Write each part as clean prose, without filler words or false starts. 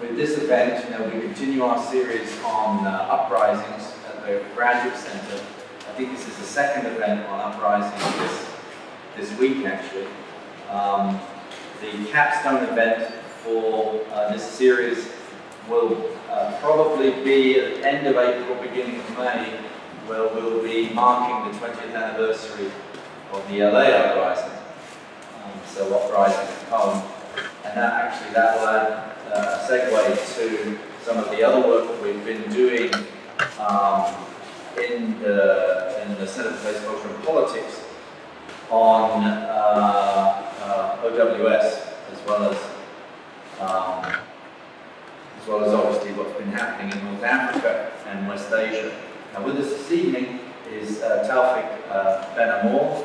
with this event, we continue our series on uprisings at the Graduate Center. I think this is the second event on uprisings this week, actually. The capstone event for this series will probably be at the end of April, beginning of May, where we'll be marking the 20th anniversary of the LA uprising. So uprising at home. And that will add a segue to some of the other work that we've been doing in the Center for Place, Culture and Politics on OWS, as well as obviously what's been happening in North Africa and West Asia. Now with us this evening is Taoufik Amor,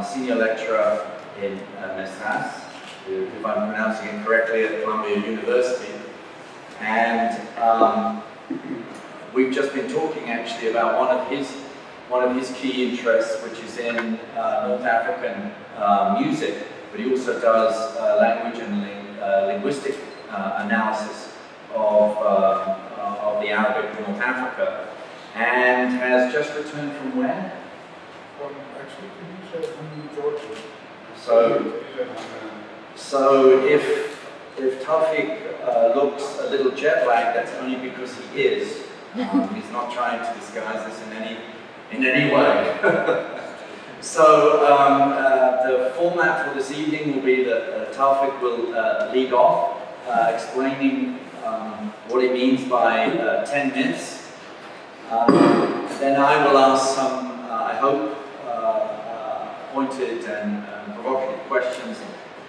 senior lecturer in Mestras, if I'm pronouncing it correctly, at Columbia University. And we've just been talking actually about one of his key interests, which is in North African music, but he also does language and linguistic analysis of the Arabic of North Africa, and has just returned from where? From actually Tunisia and Georgia. So if Taoufik looks a little jet lagged, that's only because he is. He's not trying to disguise this in any way. So the format for this evening will be that Taoufik will lead off, explaining what he means by 10 minutes. Then I will ask some, I hope, pointed and provocative questions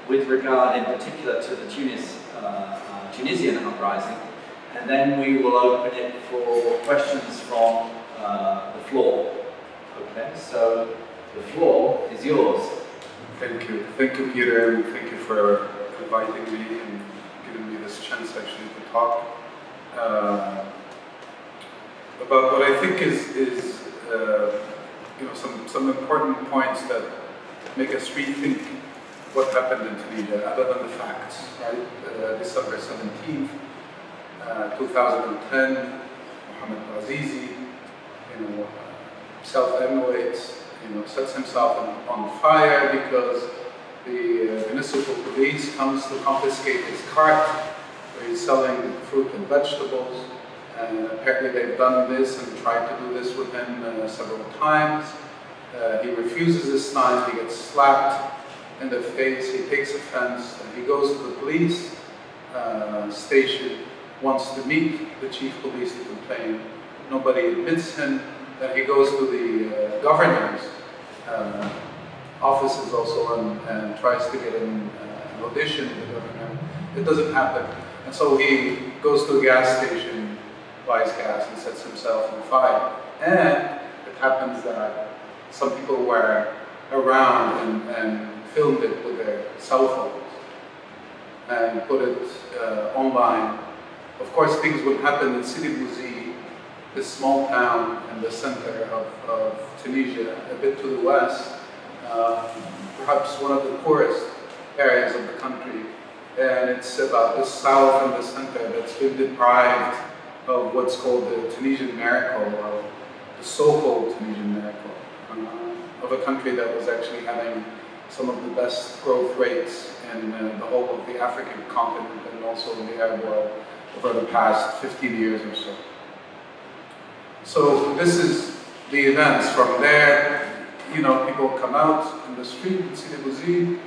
with regard in particular to the Tunisian uprising, and then we will open it for questions from the floor. Okay, so the floor is yours. Thank you, Peter, and thank you for inviting me and giving me this chance actually to talk about what I think is some important points that make us rethink what happened in Tunisia, other than the facts, right? December 17th, 2010, Mohamed Bouazizi, self-immolates, sets himself on fire because the municipal police comes to confiscate his cart where he's selling fruit and vegetables. And apparently they've done this and tried to do this with him several times. He refuses this time, he gets slapped in the face, he takes offense, and he goes to the police station, wants to meet the chief police to complain. Nobody admits him. Then he goes to the governor's offices also and tries to get an audition with the governor. It doesn't happen. And so he goes to a gas station, buys gas, and sets himself on fire. And it happens that some people were around and filmed it with their cell phones and put it online. Of course, things would happen in Sidi Bouzid, this small town in the center of Tunisia, a bit to the west, perhaps one of the poorest areas of the country. And it's about the south and the center that's been deprived of what's called the Tunisian miracle, or the so-called Tunisian miracle, of a country that was actually having some of the best growth rates in the whole of the African continent and also in the Arab world over the past 15 years or so. So this is the events. From there, people come out in the street in Sidi Bouzid.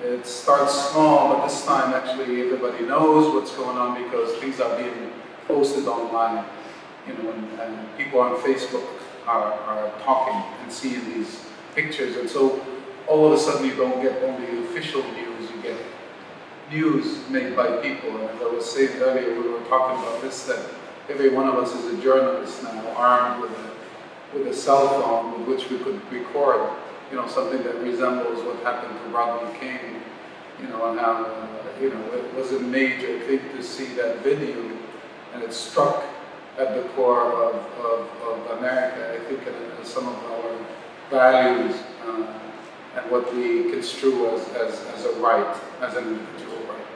It starts small, but this time actually everybody knows what's going on because things are being posted online, and people on Facebook are talking and seeing these pictures, and so all of a sudden you don't get only official news, you get news made by people. And as I was saying earlier, we were talking about this, that every one of us is a journalist now, armed with a cell phone with which we could record, something that resembles what happened to Rodney King, and how, it was a major thing to see that video, and it struck at the core of America, I think, and some of our values and what we construe as a right, as an individual right.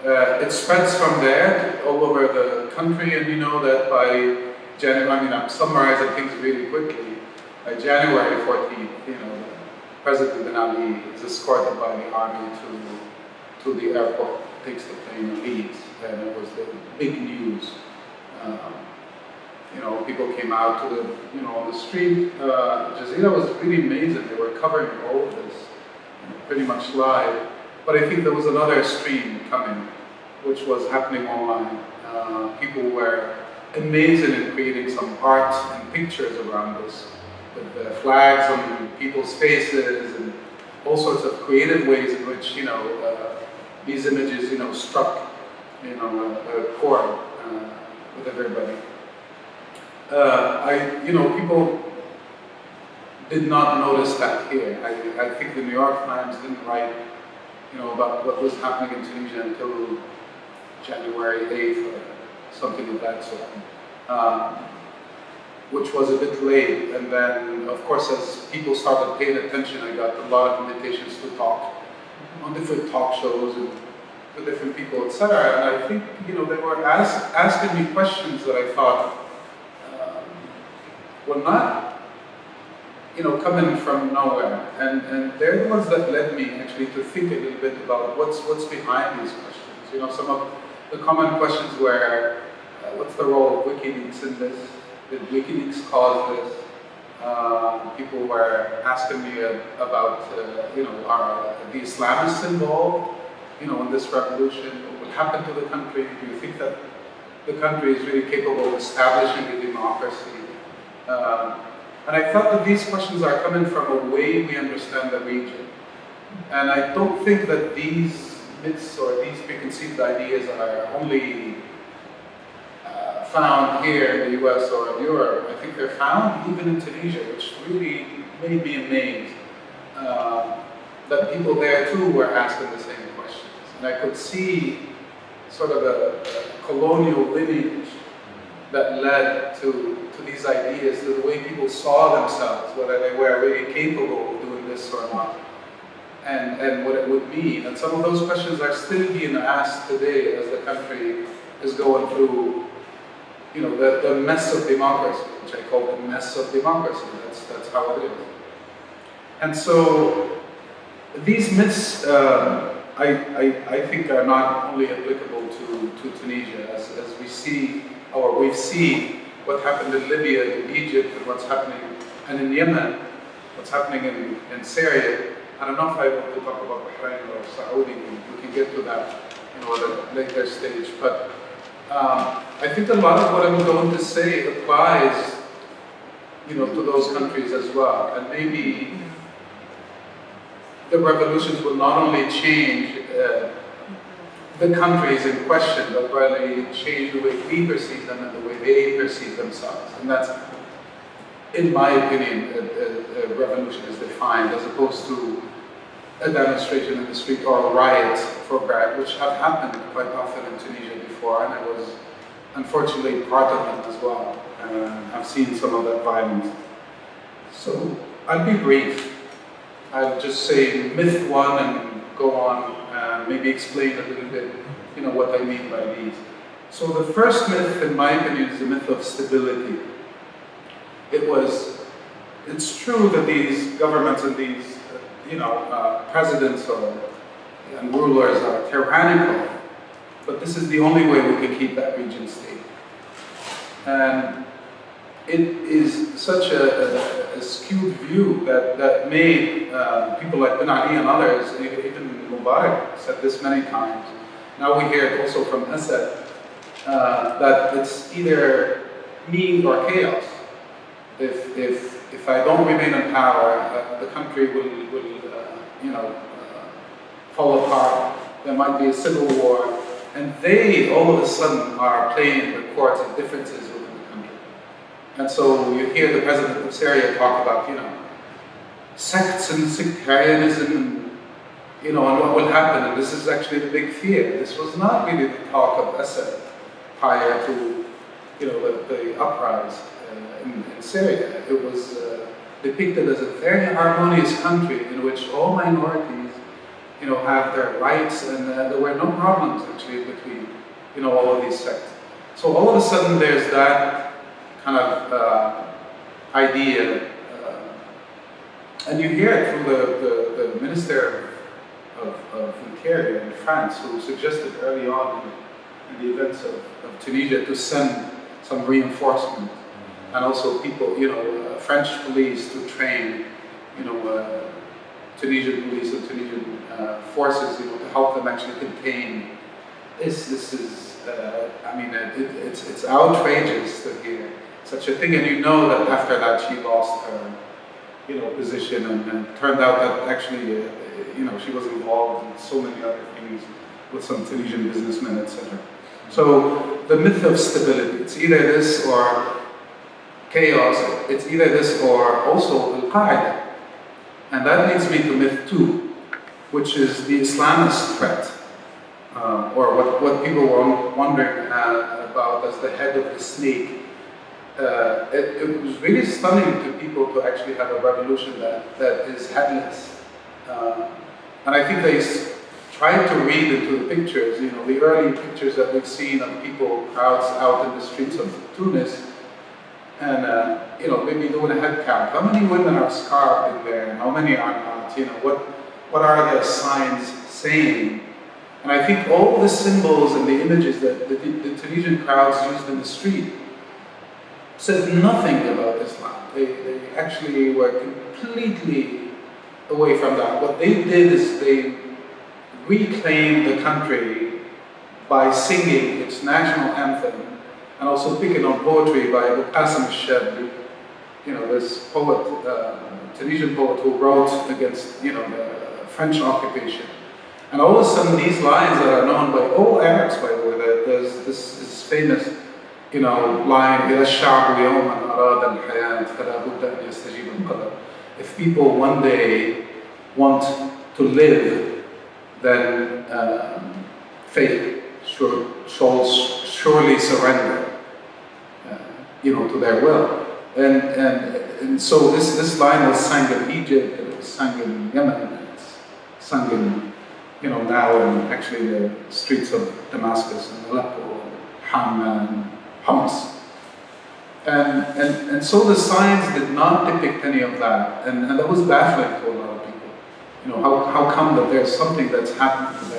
It spreads from there all over the country, and you know that by January, I mean, I'm summarizing things really quickly. By January 14th, President Ben Ali is escorted by the army to the airport, takes the plane and leaves, and it was the big news. People came out to on the street. Jazeera was really amazing. They were covering all of this, pretty much live. But I think there was another stream coming, which was happening online. People were amazing in creating some art and pictures around this, with the flags on people's faces and all sorts of creative ways in which these images struck a chord with everybody. People did not notice that here. I think the New York Times didn't write about what was happening in Tunisia until January 8th or something of that sort, which was a bit late. And then, of course, as people started paying attention, I got a lot of invitations to talk on different talk shows and with different people, etc. And I think, they were asking me questions that I thought were not coming from nowhere, and they're the ones that led me actually to think a little bit about what's behind these questions. Some of the common questions were, what's the role of WikiLeaks in this? Did WikiLeaks cause this? People were asking me about, are the Islamists involved, in this revolution? What will happen to the country? Do you think that the country is really capable of establishing a democracy? And I thought that these questions are coming from a way we understand the region. And I don't think that these myths or these preconceived ideas are only found here in the US or in Europe. I think they're found even in Tunisia, which really made me amazed that people there too were asking the same questions. And I could see sort of a colonial lineage that led to these ideas, to the way people saw themselves, whether they were really capable of doing this or not, and what it would mean. And some of those questions are still being asked today as the country is going through, the mess of democracy, which I call the mess of democracy. That's how it is. And so these myths, I think, are not only applicable to Tunisia, as we see, or we've seen what happened in Libya, in Egypt, and what's happening, and in Yemen, what's happening in Syria. I don't know if I want to talk about Bahrain or Saudi. We can get to that at a later stage. But I think a lot of what I'm going to say applies, to those countries as well. And maybe the revolutions will not only change the countries in question, but really change the way we perceive them and the way they perceive themselves. And that's, in my opinion, a revolution is defined, as opposed to a demonstration in the street or a riot for bread, which have happened quite often in Tunisia before, and I was unfortunately part of them as well. I've seen some of that violence. So I'll be brief. I'll just say myth one and go on, maybe explain a little bit, what I mean by these. So the first myth, in my opinion, is the myth of stability. It's true that these governments and these, presidents and rulers are tyrannical, but this is the only way we can keep that region stable. And it is such a skewed view that made people like Ben Ali and others, even Mubarak said this many times. Now we hear it also from Assad, that it's either me or chaos. If I don't remain in power, the country will fall apart. There might be a civil war, and they all of a sudden are playing the chords of differences within the country. And so you hear the president of Syria talk about, sects and sectarianism, and what will happen. And this is actually the big fear. This was not really the talk of Assad prior to, the uprise in Syria. It was depicted as a very harmonious country in which all minorities have their rights, and there were no problems actually between, all of these sects. So all of a sudden there's that kind of idea, and you hear it from the Minister of Interior in France, who suggested early on in the events of Tunisia to send some reinforcement, and also people, French police to train, Tunisian police and Tunisian forces, to help them actually contain this. This is, it's outrageous to hear such a thing, and that after that she lost her, position, and turned out that actually, she was involved in so many other things with some Tunisian businessmen, etc. So the myth of stability, it's either this or chaos, it's either this or also Al-Qaeda. And that leads me to myth 2, which is the Islamist threat, or what people were wondering about as the head of the snake. It was really stunning to people to actually have a revolution that is headless. And I think they tried to read into the pictures, the early pictures that we've seen of people, crowds out in the streets of Tunis, and maybe doing a head count. How many women are scarfed in there? How many are not? What are the signs saying? And I think all the symbols and the images that the Tunisian crowds used in the street said nothing about Islam. They actually were completely away from that. What they did is they reclaimed the country by singing its national anthem, and also picking on poetry by Abu Qasim al-Shabli, this poet, Tunisian poet who wrote against, the French occupation. And all of a sudden these lines that are known by all Arabs, by the way, there's this famous, line, إِذَا الشَّعْبُ يَوْمًا أَرَادَ الْحَيَاةَ فَلَا بُدَّ أَنْ يَسْتَجِيبَ الْقَدَرِ. If people one day want to live, then fate shall surely surrender, to their will. And so this line was sung in Egypt, it was sung in Yemen, and it's sung in, now in actually the streets of Damascus and Aleppo and Hama and Homs. And so the signs did not depict any of that, and that was baffling to a lot of people. How come that there's something that's happened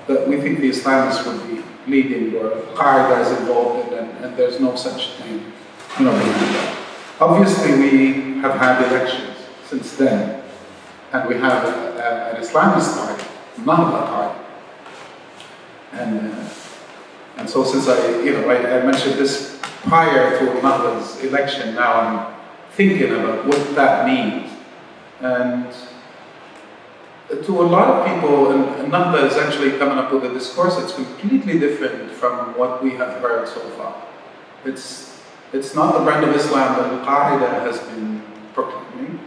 that we think the Islamists would be leading, or Qaeda is involved in, and there's no such thing, behind that. Obviously, we have had elections since then, and we have an Islamist party, Nahda party, and so since I mentioned this prior to Nahda's election, now I'm thinking about what that means, and to a lot of people, and Nahda is actually coming up with a discourse that's completely different from what we have heard so far. It's not the brand of Islam that Al-Qaeda has been proclaiming.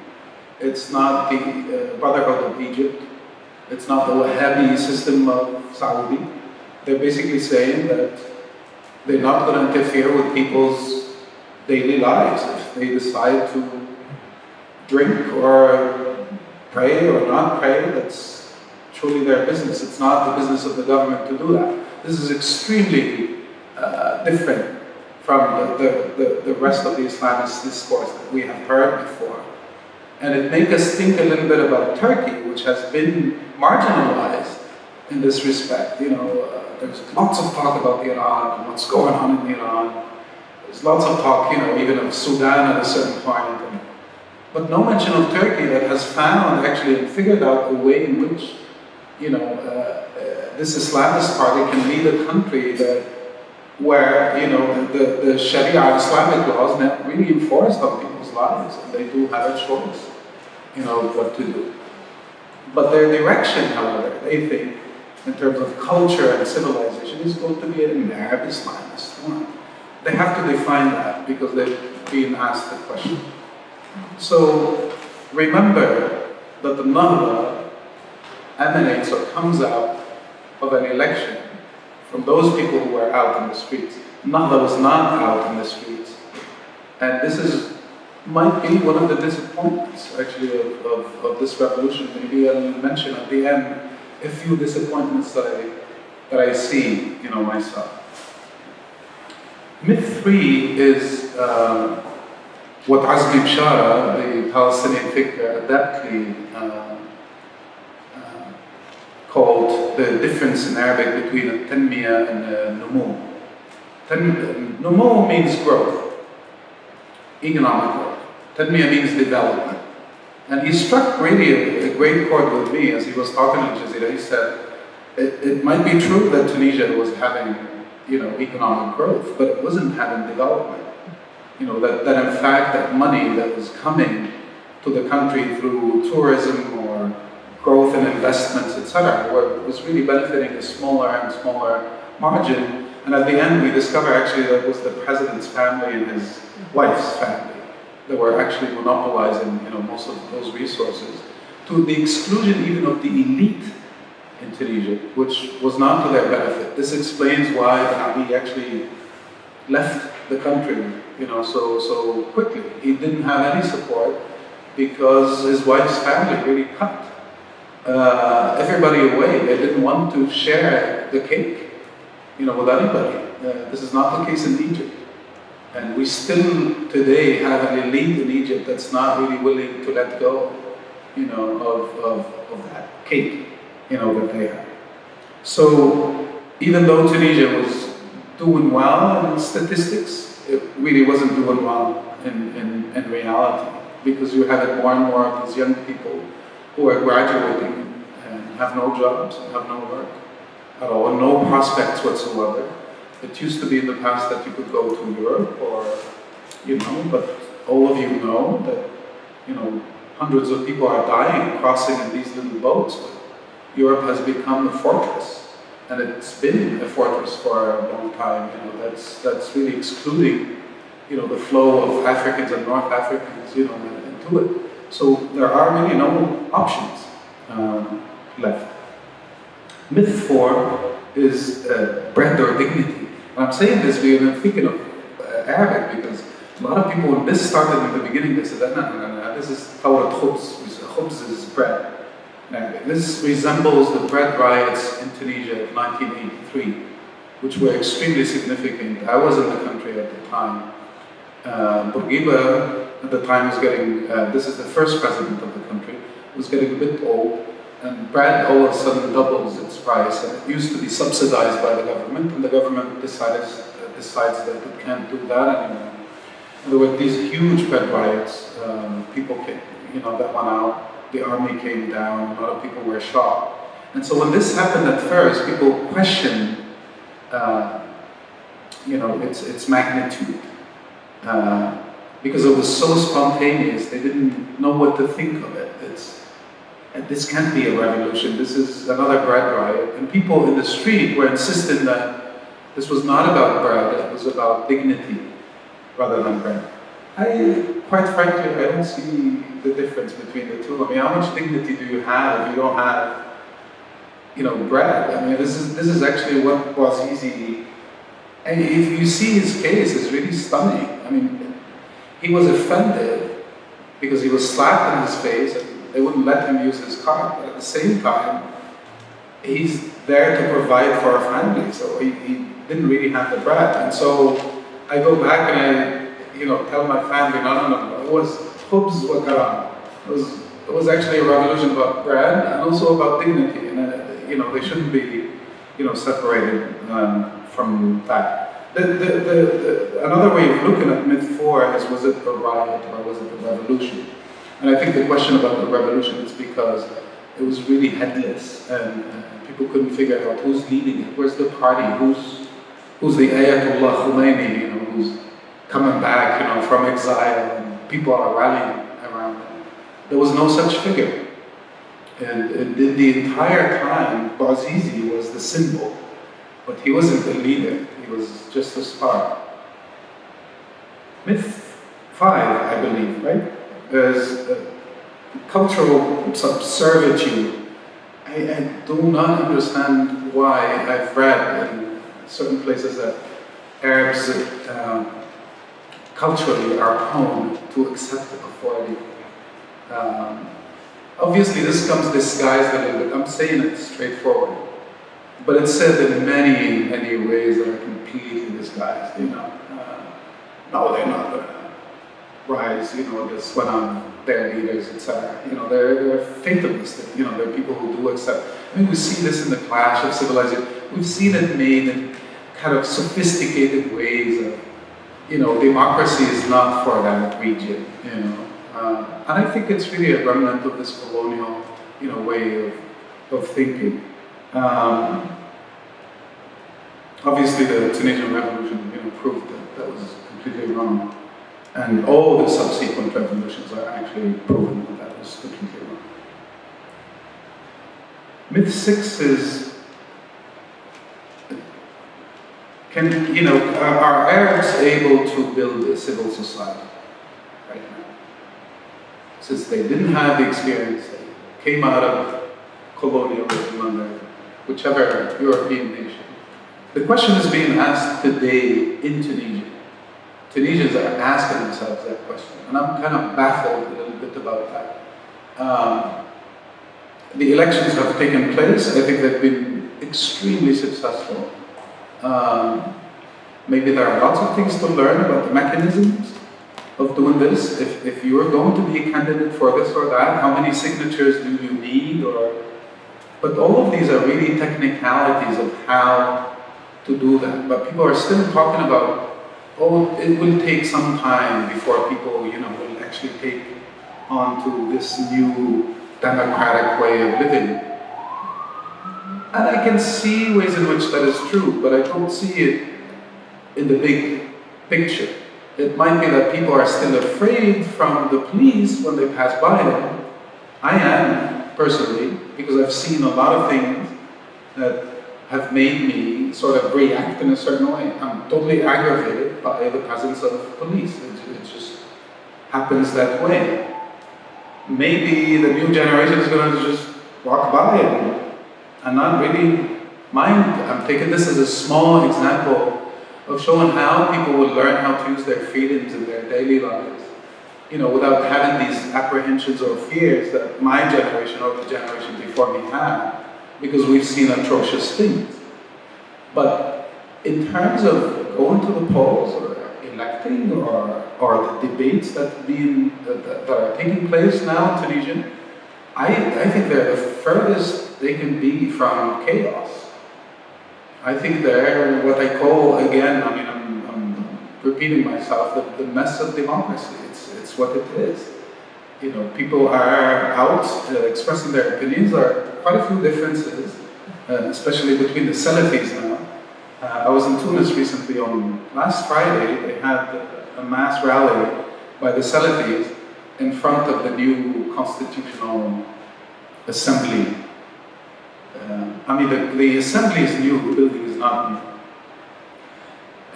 It's not the Brotherhood of Egypt. It's not the Wahhabi system of Saudi. They're basically saying that they're not going to interfere with people's daily lives. If they decide to drink or pray or not pray, that's truly their business. It's not the business of the government to do that. This is extremely different from the rest of the Islamist discourse that we have heard before. And it makes us think a little bit about Turkey, which has been marginalized in this respect. There's lots of talk about Iran and what's going on in Iran. There's lots of talk, even of Sudan at a certain point. But no mention of Turkey, that has found actually and figured out a way in which, this Islamist party can lead a country where, the Sharia Islamic laws not really enforced on people's lives, and they do have a choice, what to do. But their direction, however, they think, in terms of culture and civilization, is going to be an Arab Islamist one. They have to define that because they've been asked the question. So remember that the Nahda emanates or comes out of an election from those people who were out in the streets. Nahda was not out in the streets. And this is might be one of the disappointments, actually, of this revolution. Maybe I'll mention at the end a few disappointments that I see, myself. Myth 3 is what Azmi Bshara, the Palestinian thinker, adeptly called the difference in Arabic between a tanmiya and a numu. Numu means growth, economic growth. Tanmiya means development. And he struck really a great chord with me as he was talking to Jazeera. He said, it might be true that Tunisia was having, economic growth, but it wasn't having development. That in fact, that money that was coming to the country through tourism or growth and investments, etc., was really benefiting a smaller and smaller margin. And at the end, we discover actually that it was the president's family and his wife's family that were actually monopolizing, most of those resources, to the exclusion even of the elite in Tunisia, which was not to their benefit. This explains why Ben Ali actually left the country, so quickly. He didn't have any support because his wife's family really cut everybody away. They didn't want to share the cake, with anybody. This is not the case in Egypt. And we still today have an elite in Egypt that's not really willing to let go, of that cake, that they have. So even though Tunisia was doing well in statistics, it really wasn't doing well in reality, because you have more and more of these young people who are graduating and have no jobs, and have no work at all, and no prospects whatsoever. It used to be in the past that you could go to Europe or, but all of you know that, hundreds of people are dying crossing in these little boats. But Europe has become a fortress, and it's been a fortress for a long time. That's really excluding, the flow of Africans and North Africans, into it. So there are really no options left. Myth 4 is bread or dignity. And I'm saying this because I'm thinking of Arabic, because a lot of people, when this started in the beginning, they said, no, this is Tawrat Khubz. Khubz is bread. This resembles the bread riots in Tunisia of 1983, which were extremely significant. I was in the country at the time. Bourguiba at the time was getting, this is the first president of the country, was getting a bit old, and bread all of a sudden doubles its price, and it used to be subsidized by the government, and the government decides that it can't do that anymore. And there were these huge bread riots. People came, that went out. The army came down. A lot of people were shot. And so when this happened at first, people questioned, its magnitude, because it was so spontaneous. They didn't know what to think of it. This can't be a revolution. This is another bread riot. And people in the street were insisting that this was not about bread. It was about dignity rather than bread. Quite frankly, I don't see the difference between the two. I mean, how much dignity do you have if you don't have, bread? I mean, this is actually what Bouazizi. And if you see his case, it's really stunning. I mean, he was offended because he was slapped in his face, and they wouldn't let him use his card. But at the same time, he's there to provide for a family, so he didn't really have the bread. And so I go back and I, tell my family, no, it was khubz wa karam. It was actually a revolution about bread and also about dignity, and they shouldn't be, separated from that. Another way of looking at myth 4 is, was it a riot or was it a revolution? And I think the question about the revolution is because it was really headless, and people couldn't figure out who's leading it, where's the party, who's the Ayatollah Khomeini, who's coming back, from exile, and people are rallying around him. There was no such figure. And the entire time, Bouazizi was the symbol, but he wasn't the leader, he was just a spark. Myth 5, I believe, right? Is cultural subservitude. I do not understand why. I've read in certain places that Arabs culturally are prone to accept authority. Obviously, this comes disguised a little bit. I'm saying it straightforward, but it's said in many, many ways that are completely disguised. No, they're not going to rise. This went on their leaders, etc. They're fatalistic. They're people who do accept. I mean, we see this in the clash of civilization. We've seen it made in kind of sophisticated ways of, democracy is not for that region. And I think it's really a remnant of this colonial, way of thinking. Obviously, the Tunisian Revolution, proved that was completely wrong, and all the subsequent revolutions are actually proven that was completely wrong. Myth 6 is, are Arabs able to build a civil society right now? Since they didn't have the experience, they came out of colonialism under whichever European nation. The question is being asked today in Tunisia. Tunisians are asking themselves that question, and I'm kind of baffled a little bit about that. The elections have taken place. I think they've been extremely successful. Maybe there are lots of things to learn about the mechanisms of doing this. If you are going to be a candidate for this or that, how many signatures do you need? But all of these are really technicalities of how to do that. But people are still talking about, it will take some time before people, will actually take on to this new democratic way of living. And I can see ways in which that is true, but I don't see it in the big picture. It might be that people are still afraid from the police when they pass by them. I am, personally, because I've seen a lot of things that have made me sort of react in a certain way. I'm totally aggravated by the presence of police. It just happens that way. Maybe the new generation is going to just walk by and not really mind. I'm taking this as a small example of showing how people will learn how to use their freedoms in their daily lives, without having these apprehensions or fears that my generation or the generation before me had, because we've seen atrocious things. But in terms of going to the polls or electing or the debates that are taking place now in Tunisia, I think they're the furthest they can be from chaos. I think they're what I call, again, I'm repeating myself, the mess of democracy. It's what it is. People are out expressing their opinions. There are quite a few differences, especially between the Salafis now. I was in Tunis recently on last Friday. They had a mass rally by the Salafis in front of the new constitutional assembly. The assembly is new, the building is not new.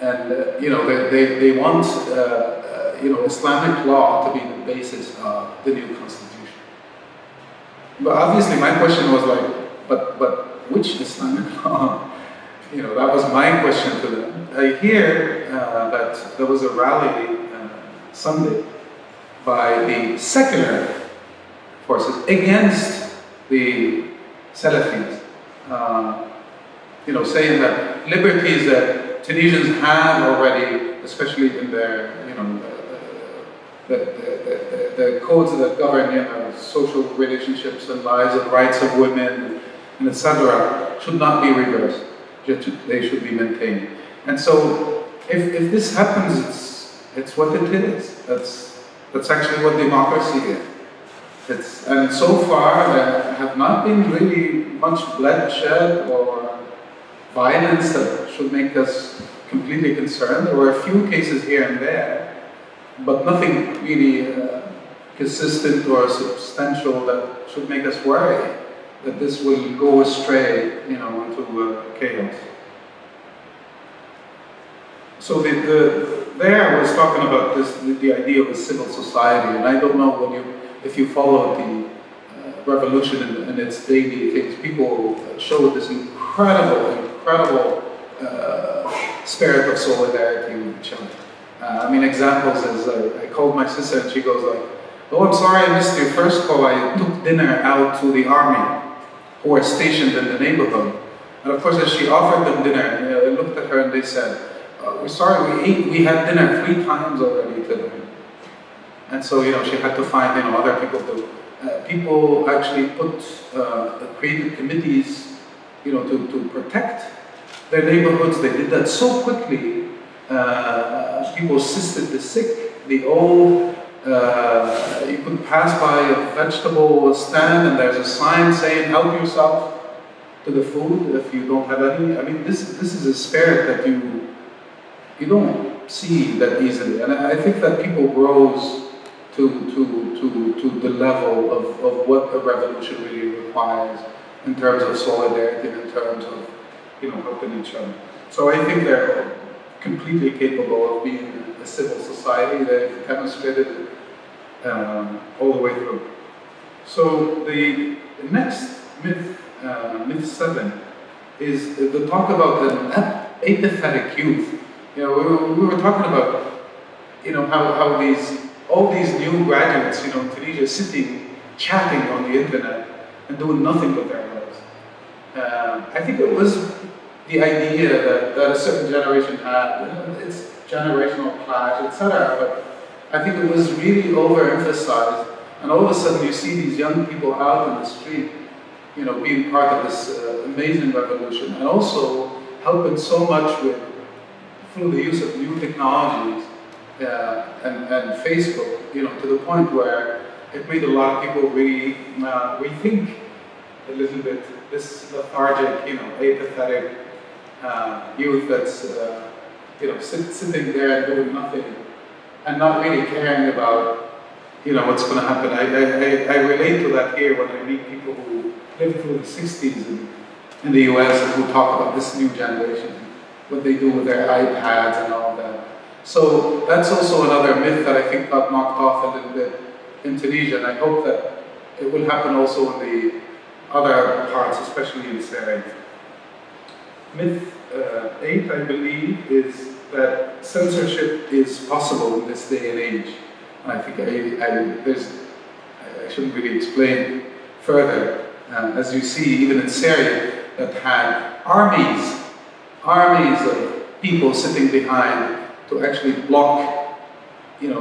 And, they want, Islamic law to be the basis of the new constitution. But obviously my question was but which Islamic law? That was my question to them. I hear that there was a rally Sunday by the secular forces against the Salafis, saying that liberties that Tunisians have already, especially in their, the codes that govern, social relationships and lives and rights of women, and etc., should not be reversed. They should be maintained. And so, if this happens, it's what it is. That's actually what democracy is. And so far, there have not been really much bloodshed or violence that should make us completely concerned. There were a few cases here and there, but nothing really consistent or substantial that should make us worry that this will go astray, into chaos. So there I was talking about the idea of a civil society, and I don't know if you follow the revolution and its daily things. People showed this incredible spirit of solidarity with each other. Examples is I called my sister and she goes like, "Oh, I'm sorry I missed your first call. I took dinner out to the army who are stationed in the neighborhood." And of course, as she offered them dinner, I looked at her and they said, "We're sorry, we had dinner 3 times already today." And so, she had to find, other people to. People actually created committees, to protect their neighborhoods. They did that so quickly. People assisted the sick, the old. You could pass by a vegetable stand and there's a sign saying, "Help yourself to the food if you don't have any." This is a spirit that you don't see that easily. And I think that people rose to the level of what a revolution really requires in terms of solidarity and in terms of helping each other. So I think they're completely capable of being a civil society. They've demonstrated it all the way through. So the next myth, myth 7, is the talk about an apathetic youth. We were talking about how all these new graduates, in Tunisia, sitting, chatting on the internet and doing nothing with their lives. I think it was the idea that a certain generation had, it's generational clash, etc. But I think it was really overemphasized, and all of a sudden you see these young people out in the street, being part of this amazing revolution, and also helping so much through the use of new technologies and Facebook, to the point where it made a lot of people really rethink a little bit this lethargic, apathetic youth that's sitting there and doing nothing and not really caring about what's going to happen. I relate to that here when I meet people who lived through the 60s in the US and who talk about this new generation, what they do with their iPads and all that. So that's also another myth that I think got knocked off a little bit in Tunisia, and I hope that it will happen also in the other parts, especially in Syria. Myth 8, I believe, is that censorship is possible in this day and age. And I think I shouldn't really explain further. As you see, even in Syria, that had armies of people sitting behind to actually block,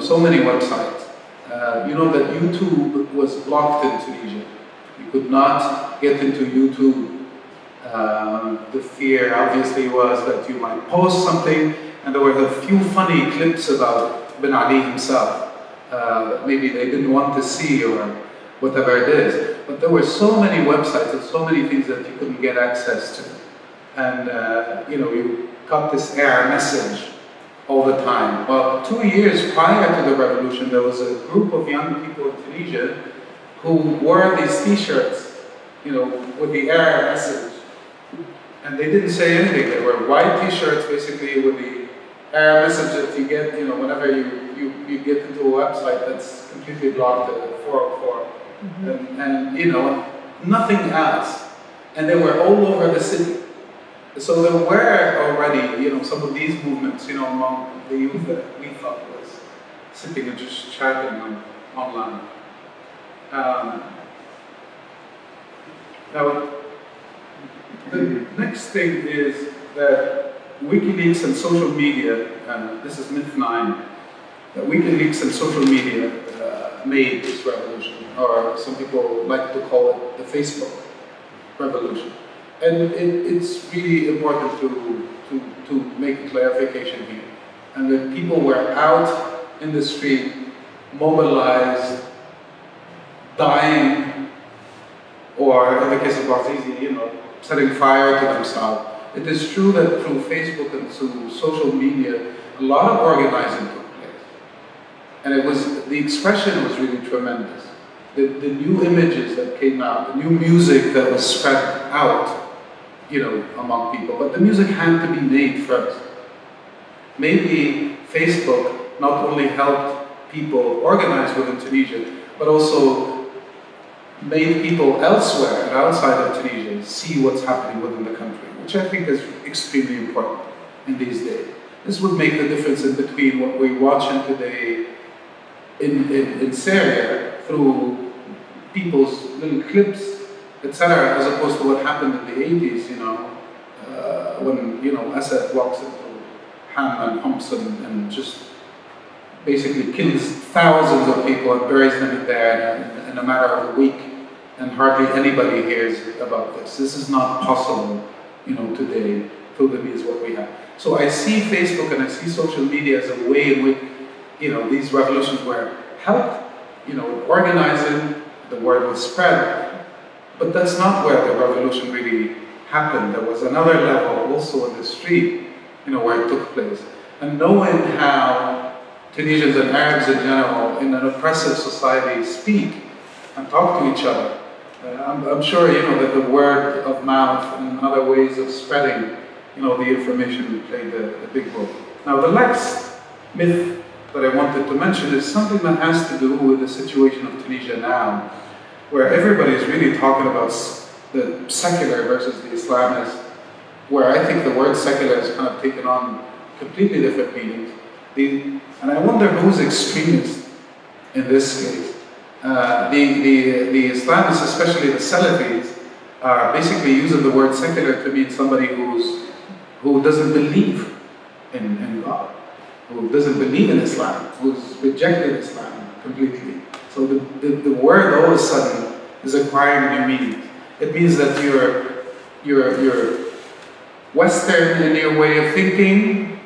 so many websites. That YouTube was blocked in Tunisia. You could not get into YouTube. The fear obviously was that you might post something, and there were a few funny clips about Ben Ali himself that maybe they didn't want to see or whatever it is. But there were so many websites and so many things that you couldn't get access to. And you got this error message all the time. Well, 2 years prior to the revolution, there was a group of young people in Tunisia who wore these t-shirts, with the error message. And they didn't say anything. They were white t-shirts basically with the error message that you get, whenever you get into a website that's completely blocked at 404. Mm-hmm. And nothing else. And they were all over the city. So there were already, some of these movements, among the youth that we thought was sitting and just chatting online. Now, the next thing is that WikiLeaks and social media, this is myth 9, that WikiLeaks and social media made this revolution, or some people like to call it the Facebook revolution. And it's really important to make a clarification here. And that people were out in the street, mobilized, dying, or in the case of Bouazizi, setting fire to themselves. It is true that through Facebook and through social media, a lot of organizing took place. And the expression was really tremendous. The new images that came out, the new music that was spread out, among people. But the music had to be made first. Maybe Facebook not only helped people organize within Tunisia, but also made people elsewhere and outside of Tunisia see what's happening within the country, which I think is extremely important in these days. This would make the difference in between what we're watching today in Syria through people's little clips, etc., as opposed to what happened in the 80s, when, Assad walks into Ham and Homs and just basically kills thousands of people and buries them there in a matter of a week, and hardly anybody hears about this. This is not possible, today. Through the means what we have. So I see Facebook and I see social media as a way in which, these revolutions were helped, organizing, the word was spread, but that's not where the revolution really happened. There was another level also in the street, where it took place. And knowing how Tunisians and Arabs in general, in an oppressive society, speak and talk to each other, I'm sure, that the word of mouth and other ways of spreading the information played a big role. Now, the last myth that I wanted to mention is something that has to do with the situation of Tunisia now, where everybody is really talking about the secular versus the Islamist, where I think the word secular has kind of taken on completely different meanings. And I wonder who's extremist in this case. The Islamists, especially the Salafis, are basically using the word secular to mean somebody who doesn't believe in God, who doesn't believe in Islam, who's rejected Islam completely. So the word all of a sudden is acquiring new meaning. It means that you're Western in your way of thinking,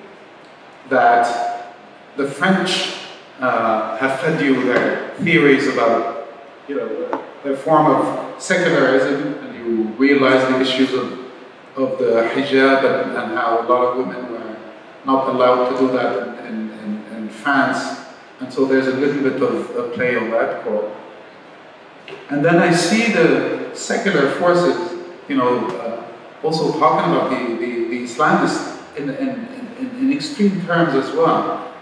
that the French have fed you their theories about, their form of secularism, and you realize the issues of the hijab and how a lot of women were not allowed to do that in France. And so there's a little bit of a play on that chord. And then I see the secular forces, also talking about the Islamists in extreme terms as well.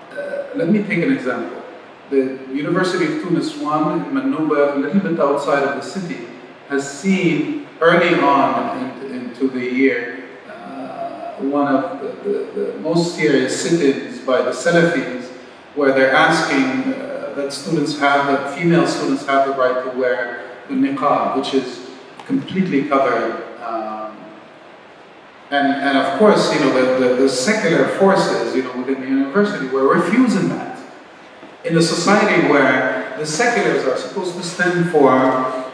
Let me take an example. The University of Tunis 1 in Manouba, a little bit outside of the city, has seen early on into the year one of the most serious sit-ins by the Salafis, where they're asking that female students have the right to wear the niqab, which is completely covered. And of course, the secular forces, within the university were refusing that. In a society where the seculars are supposed to stand for,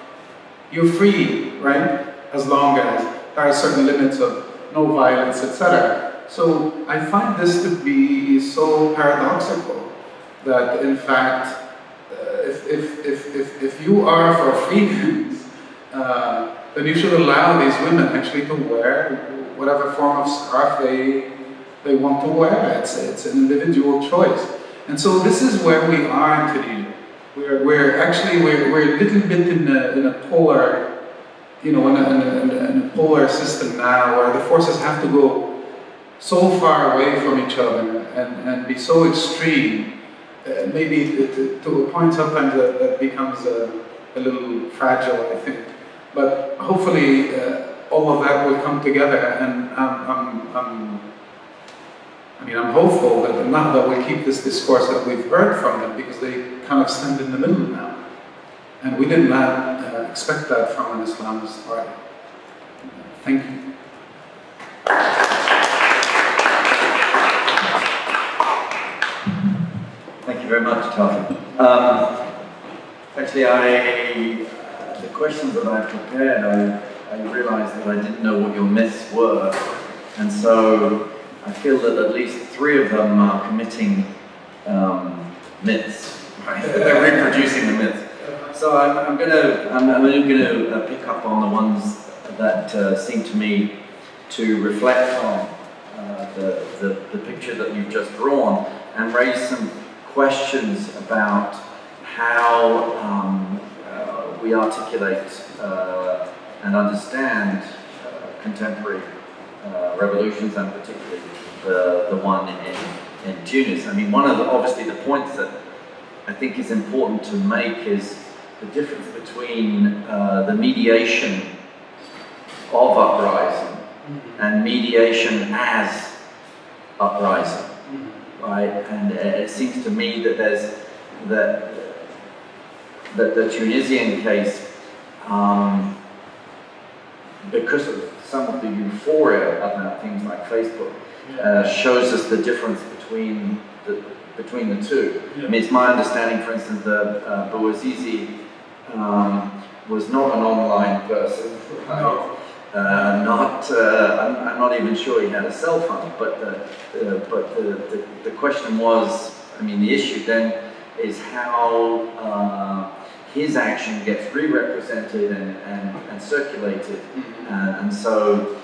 you're free, right? As long as there are certain limits of no violence, etc. So I find this to be so paradoxical that, in fact, if you are for freedoms, then you should allow these women actually to wear whatever form of scarf they want to wear. It's an individual choice. And so this is where we are in Tunisia. We're a little bit in a polar, in a polar system now, where the forces have to go so far away from each other and be so extreme, maybe to a point sometimes that becomes a little fragile, I think. But hopefully all of that will come together, and I'm hopeful that the will keep this discourse that we've heard from them, because they kind of stand in the middle now. And we did not expect that from an Islamist party. Thank you. Thank you very much, Taoufik. Actually, the questions that I prepared, I realized that I didn't know what your myths were, and so I feel that at least 3 of them are committing myths, right? They're reproducing the myths. So I'm going to pick up on the ones that seem to me to reflect on the picture that you've just drawn, and raise some questions about how we articulate and understand contemporary revolutions, and particularly the one in Tunis. I mean, one of obviously the points that I think is important to make is the difference between the mediation of uprising and mediation as uprising. right? And it seems to me that there's that the Tunisian case, because of some of the euphoria about things like Facebook, shows us the difference between the two. Yeah. I mean, it's my understanding, for instance, that Bouazizi was not an online person. Right? No. I'm not even sure he had a cell phone. But the question was, I mean, the issue then is how his action gets re-represented and circulated, and so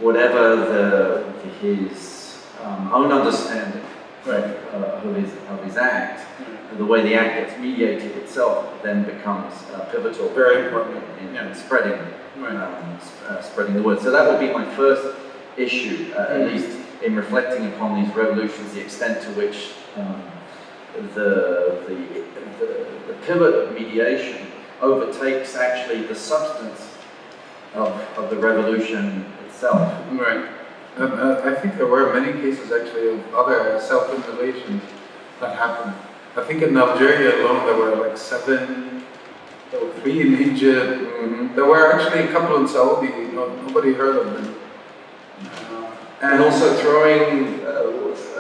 whatever his own understanding of his act, the way the act gets mediated itself then becomes pivotal, very important in spreading spreading the word. So that would be my first issue, at least in reflecting upon these revolutions, the extent to which the pivot of mediation overtakes actually the substance of the revolution itself. Right. I think there were many cases actually of other self-immolations that happened. I think in Algeria alone there were like 7, there were 3 in Egypt. There were actually a couple in Saudi, nobody heard of them. And also throwing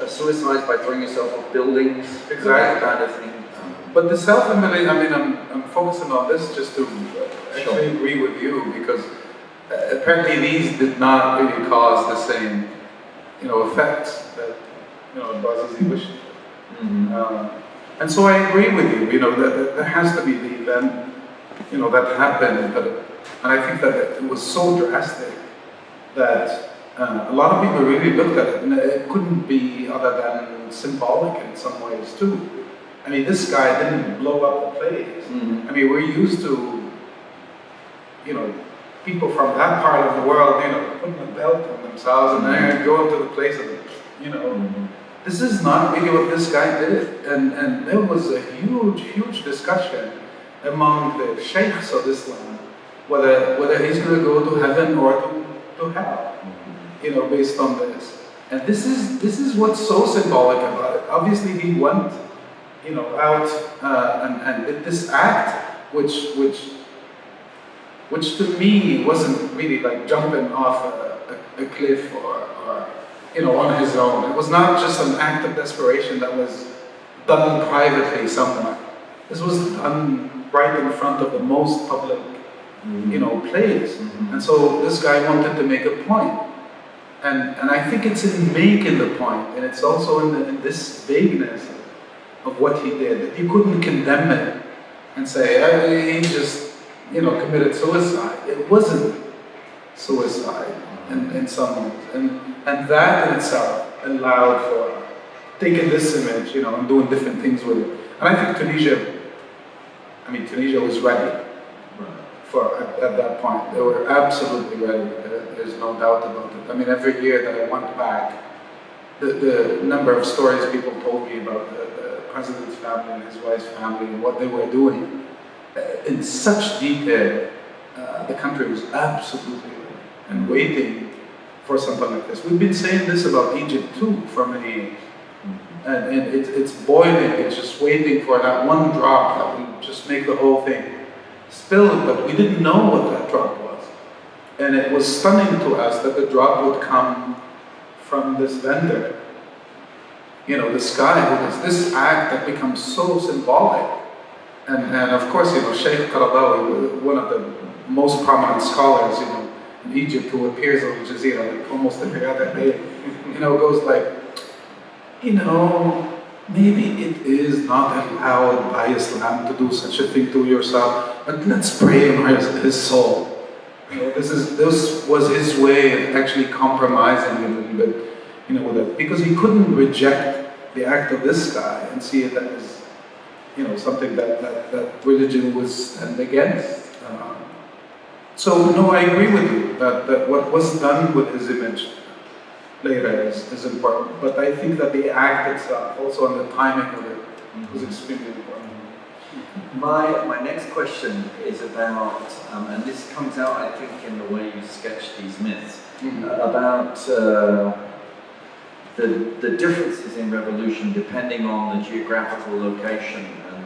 suicides by throwing yourself off buildings, exactly, that kind of thing. But the self-immolation, I mean, I'm focusing on this just to actually agree with you, because apparently these did not really cause the same, effects that, Bouazizi wished. And so I agree with you, that there has to be the event, that happened, and I think that it was so drastic that a lot of people really looked at it, and it couldn't be other than symbolic in some ways too. I mean, this guy didn't blow up the place. I mean, we're used to, people from that part of the world, putting a belt on themselves and then going to the place and, this is not really what this guy did. And there was a huge discussion among the sheikhs of Islam, whether he's going to go to heaven or to hell, based on this. And this is what's so symbolic about it. Obviously, he went, out and did this act, which to me wasn't really like jumping off a cliff or on his own. It was not just an act of desperation that was done privately somewhere. This was done right in front of the most public, place. And so this guy wanted to make a point. And I think it's in making the point, and it's also in this vagueness of what he did, that you couldn't condemn it and say, he just, committed suicide. It wasn't suicide in some ways. And that in itself allowed for taking this image, and doing different things with it. And I think Tunisia was ready at that point. They were absolutely ready. There's no doubt about it. I mean, every year that I went back, the number of stories people told me about the president's family and his wife's family and what they were doing in such detail, the country was absolutely ready and waiting for something like this. We've been saying this about Egypt too for many years. And it's boiling, it's just waiting for that one drop that will just make the whole thing spill, but we didn't know what that drop was. And it was stunning to us that the drop would come from this vendor, this guy who does this act that becomes so symbolic. And of course, Sheikh Qaradawi, one of the most prominent scholars, in Egypt, who appears on Al Jazeera like almost every other day, goes like, maybe it is not allowed by Islam to do such a thing to yourself, but let's pray on his soul. This was his way of actually compromising a little bit, with it, because he couldn't reject the act of this guy and see it as, something that religion was stand against. So no, I agree with you that what was done with his image later is important. But I think that the act itself, also on the timing of it, was extremely important. My next question is about, and this comes out, I think, in the way you sketch these myths, about the differences in revolution depending on the geographical location and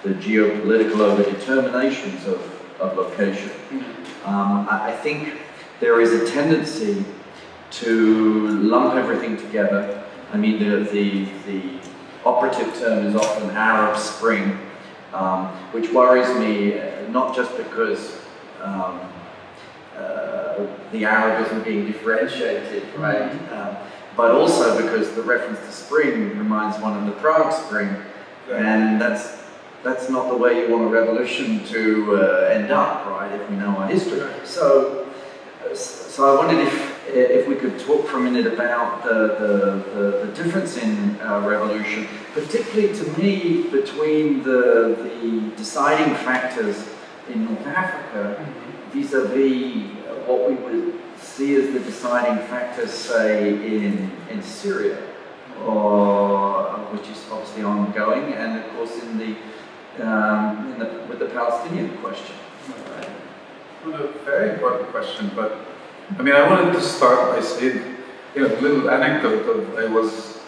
the geopolitical overdeterminations of location. I think there is a tendency to lump everything together. I mean, the operative term is often Arab Spring, which worries me, not just because the Arab isn't being differentiated, right? But also because the reference to spring reminds one of the Prague Spring, and that's not the way you want a revolution to end up, right? If we know our history. So I wondered if we could talk for a minute about the difference in revolution, particularly to me between the deciding factors in North Africa vis-a-vis what we would see as the deciding factors, say, in Syria, which is obviously ongoing, and of course with the Palestinian question. Right? Well, a very important question, but I mean, I wanted to start by saying, a little anecdote of I was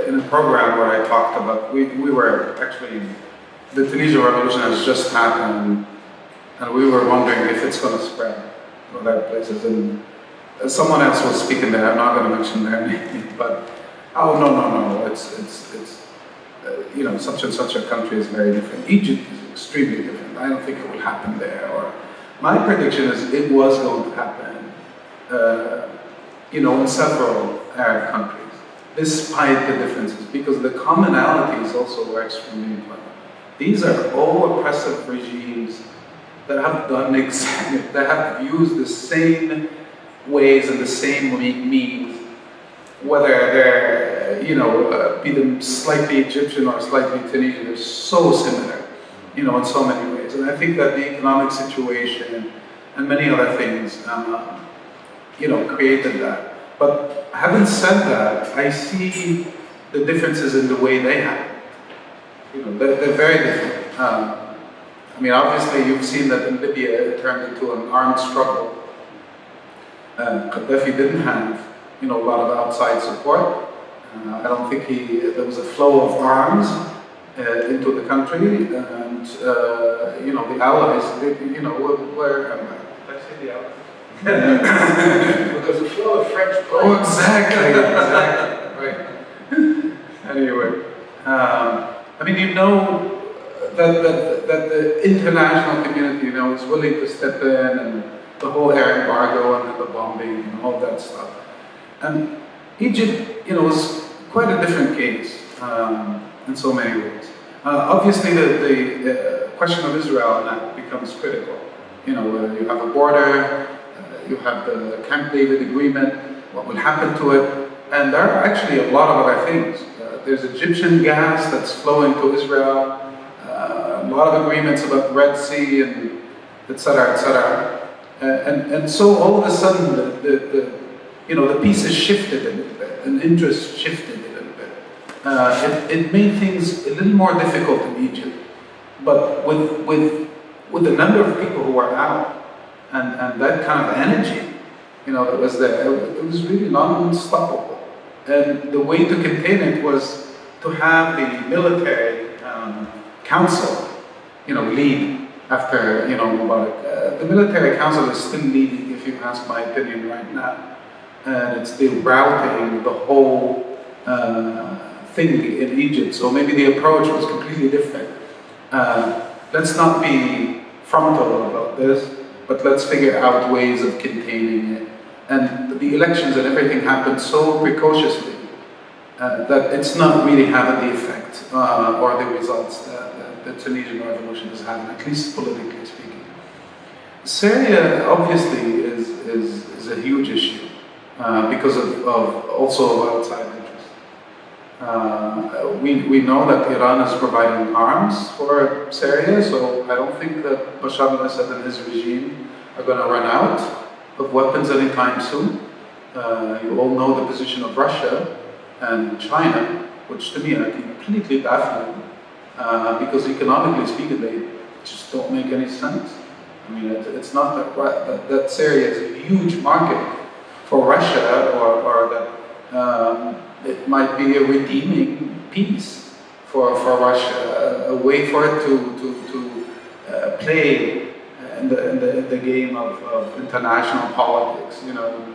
in a program where I talked about, we were actually, the Tunisian revolution has just happened, and we were wondering if it's going to spread to other places. And someone else was speaking there, I'm not going to mention their name, but, oh, no, it's such and such a country is very different. Egypt is extremely different. I don't think it will happen there. Or my prediction is it was going to happen, in several Arab countries, despite the differences, because the commonalities also were extremely important. These are all oppressive regimes that have done exactly, that have used the same ways and the same means, whether they're, be them slightly Egyptian or slightly Tunisian, they're so similar, in so many ways. And I think that the economic situation and many other things, created that. But having said that, I see the differences in the way they happen. They're very different. Obviously you've seen that in Libya it turned into an armed struggle. Gaddafi didn't have, a lot of outside support. I don't think there was a flow of arms into the country, and the allies, where am I? Did I say the allies? Because the flow of French planes. Oh, exactly, right. Anyway, that the international community, is willing to step in, and the whole air embargo and the bombing and all that stuff. And Egypt, was quite a different case in so many ways. Obviously, the question of Israel now becomes critical. You have a border, you have the Camp David agreement, what will happen to it, and there are actually a lot of other things. There's Egyptian gas that's flowing to Israel, a lot of agreements about the Red Sea, and et cetera, and so all of a sudden the pieces shifted a little bit, and interest shifted a little bit. It made things a little more difficult in Egypt, but with the number of people who were out, and that kind of energy, that was there, it was really non-stoppable. And the way to contain it was to have the military council, lead after, Mubarak. The military council is still leading, if you ask my opinion right now. And it's still routing the whole thing in Egypt. So maybe the approach was completely different. Let's not be frontal about this, but let's figure out ways of containing it. And the elections and everything happened so precociously that it's not really having the effect or the results that the Tunisian revolution is having, at least politically speaking. Syria obviously is a huge issue because of also outside interest. We know that Iran is providing arms for Syria, so I don't think that Bashar al-Assad and his regime are going to run out of weapons anytime soon. You all know the position of Russia and China, which to me are completely baffling, because economically speaking, they just don't make any sense. It's not that Syria is a huge market for Russia, or that it might be a redeeming piece for Russia, a way for it to play in the game of international politics, you know,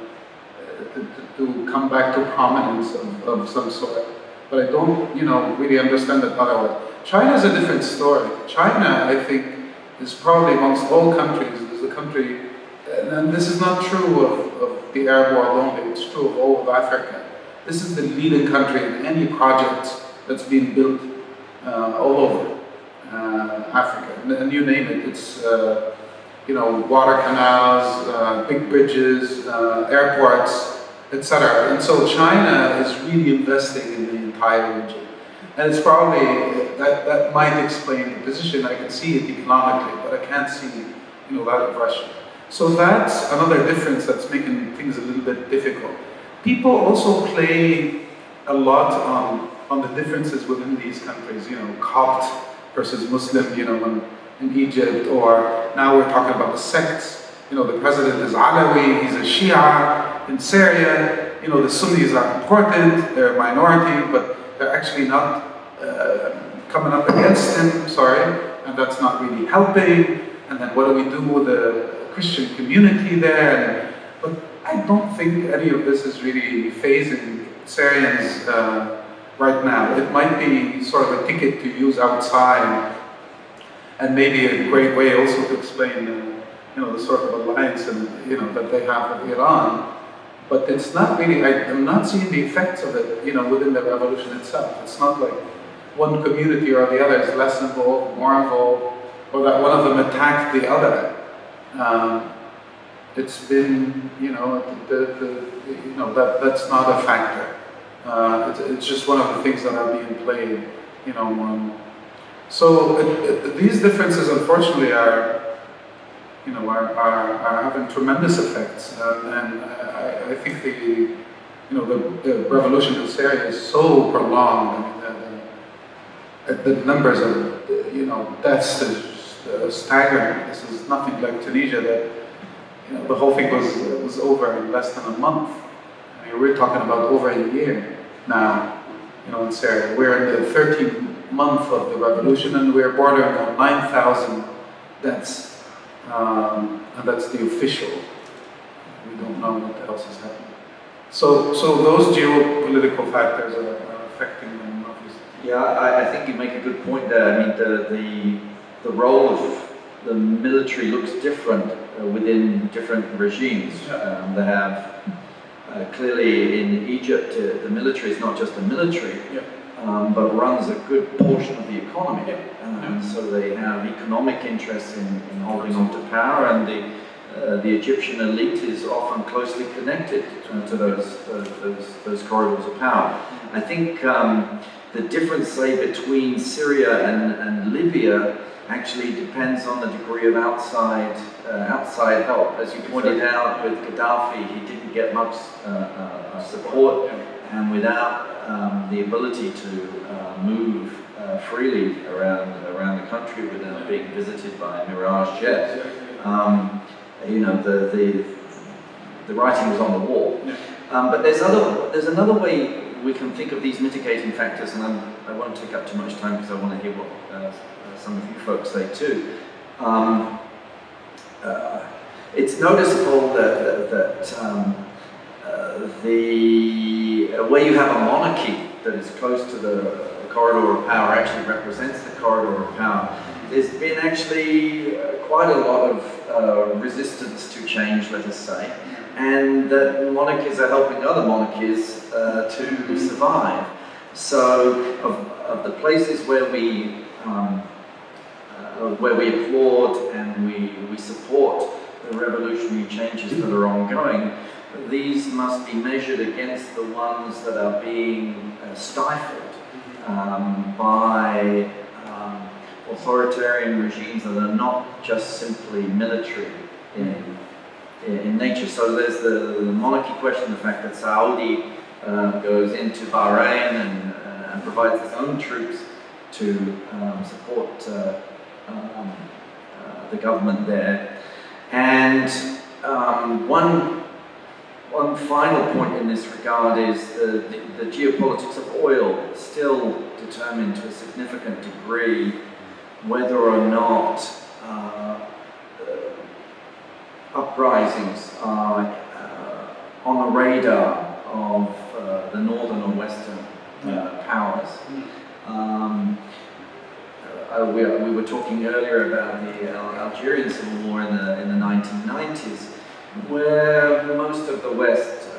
to come back to prominence of some sort. But I don't, you know, really understand it otherwise. China is a different story. China, I think, is probably amongst all countries, is the country, and this is not true of the Arab world only, it's true of all of Africa. This is the leading country in any project that's being built all over Africa. And you name it, it's, you know, water canals, big bridges, airports, etc. And so China is really investing in the entire region. And it's probably, that might explain the position. I can see it economically, but I can't see, you know, that of Russia. So that's another difference that's making things a little bit difficult. People also play a lot on the differences within these countries, you know, Copt versus Muslim, you know, in Egypt, or now we're talking about the sects. You know, the president is Alawi, he's a Shia. In Syria, you know, the Sunnis are important, they're a minority, but they're actually not coming up against him, and that's not really helping. And then what do we do with the Christian community there? But I don't think any of this is really phasing Syrians right now. It might be sort of a ticket to use outside, and maybe a great way also to explain, you know, the sort of alliance and, you know, that they have with Iran. But it's not really, I'm not seeing the effects of it, you know, within the revolution itself. It's not like one community or the other is less involved, more involved, or that one of them attacked the other. It's been, you know, you know, that's not a factor. It's just one of the things that are being played, you know. So these differences, unfortunately, are, you know, are having tremendous effects, and I think you know, the revolution in Syria is so prolonged. I mean, the numbers of, you know, deaths is staggering. This is nothing like Tunisia, that, you know, the whole thing was over in less than a month. I mean, we're talking about over a year now, you know, in Syria. We're in the 13th month of the revolution, and we're bordering on 9,000 deaths. And that's the official. We don't know what else is happening. So those geopolitical factors are affecting them, obviously. Yeah, I think you make a good point there. I mean, the role of the military looks different within different regimes. Yeah. They have, clearly in Egypt, the military is not just a military, but runs a good portion of the economy. So they have economic interests in holding on to power, and the Egyptian elite is often closely connected to those corridors of power. I think the difference, say, between Syria and Libya actually depends on the degree of outside help. As you pointed out with Gaddafi, he didn't get much support, and without the ability to move freely around the country without being visited by Mirage jets, you know, the writing was on the wall. But there's another way we can think of these mitigating factors, and I won't take up too much time because I want to hear what some of you folks say too. It's noticeable that where you have a monarchy that is close to the corridor of power, actually represents the corridor of power. There's been actually quite a lot of resistance to change, let us say, and that monarchies are helping other monarchies to survive. So of the places where we applaud and we support the revolutionary changes that are ongoing, these must be measured against the ones that are being stifled by authoritarian regimes that are not just simply military in nature. So there's the monarchy question, the fact that Saudi goes into Bahrain and provides its own troops to support the government there. And one one final point in this regard is the geopolitics of oil still determine to a significant degree whether or not uprisings are on the radar of the northern or western powers. We were talking earlier about the Algerian civil war in the 1990s, where most of the West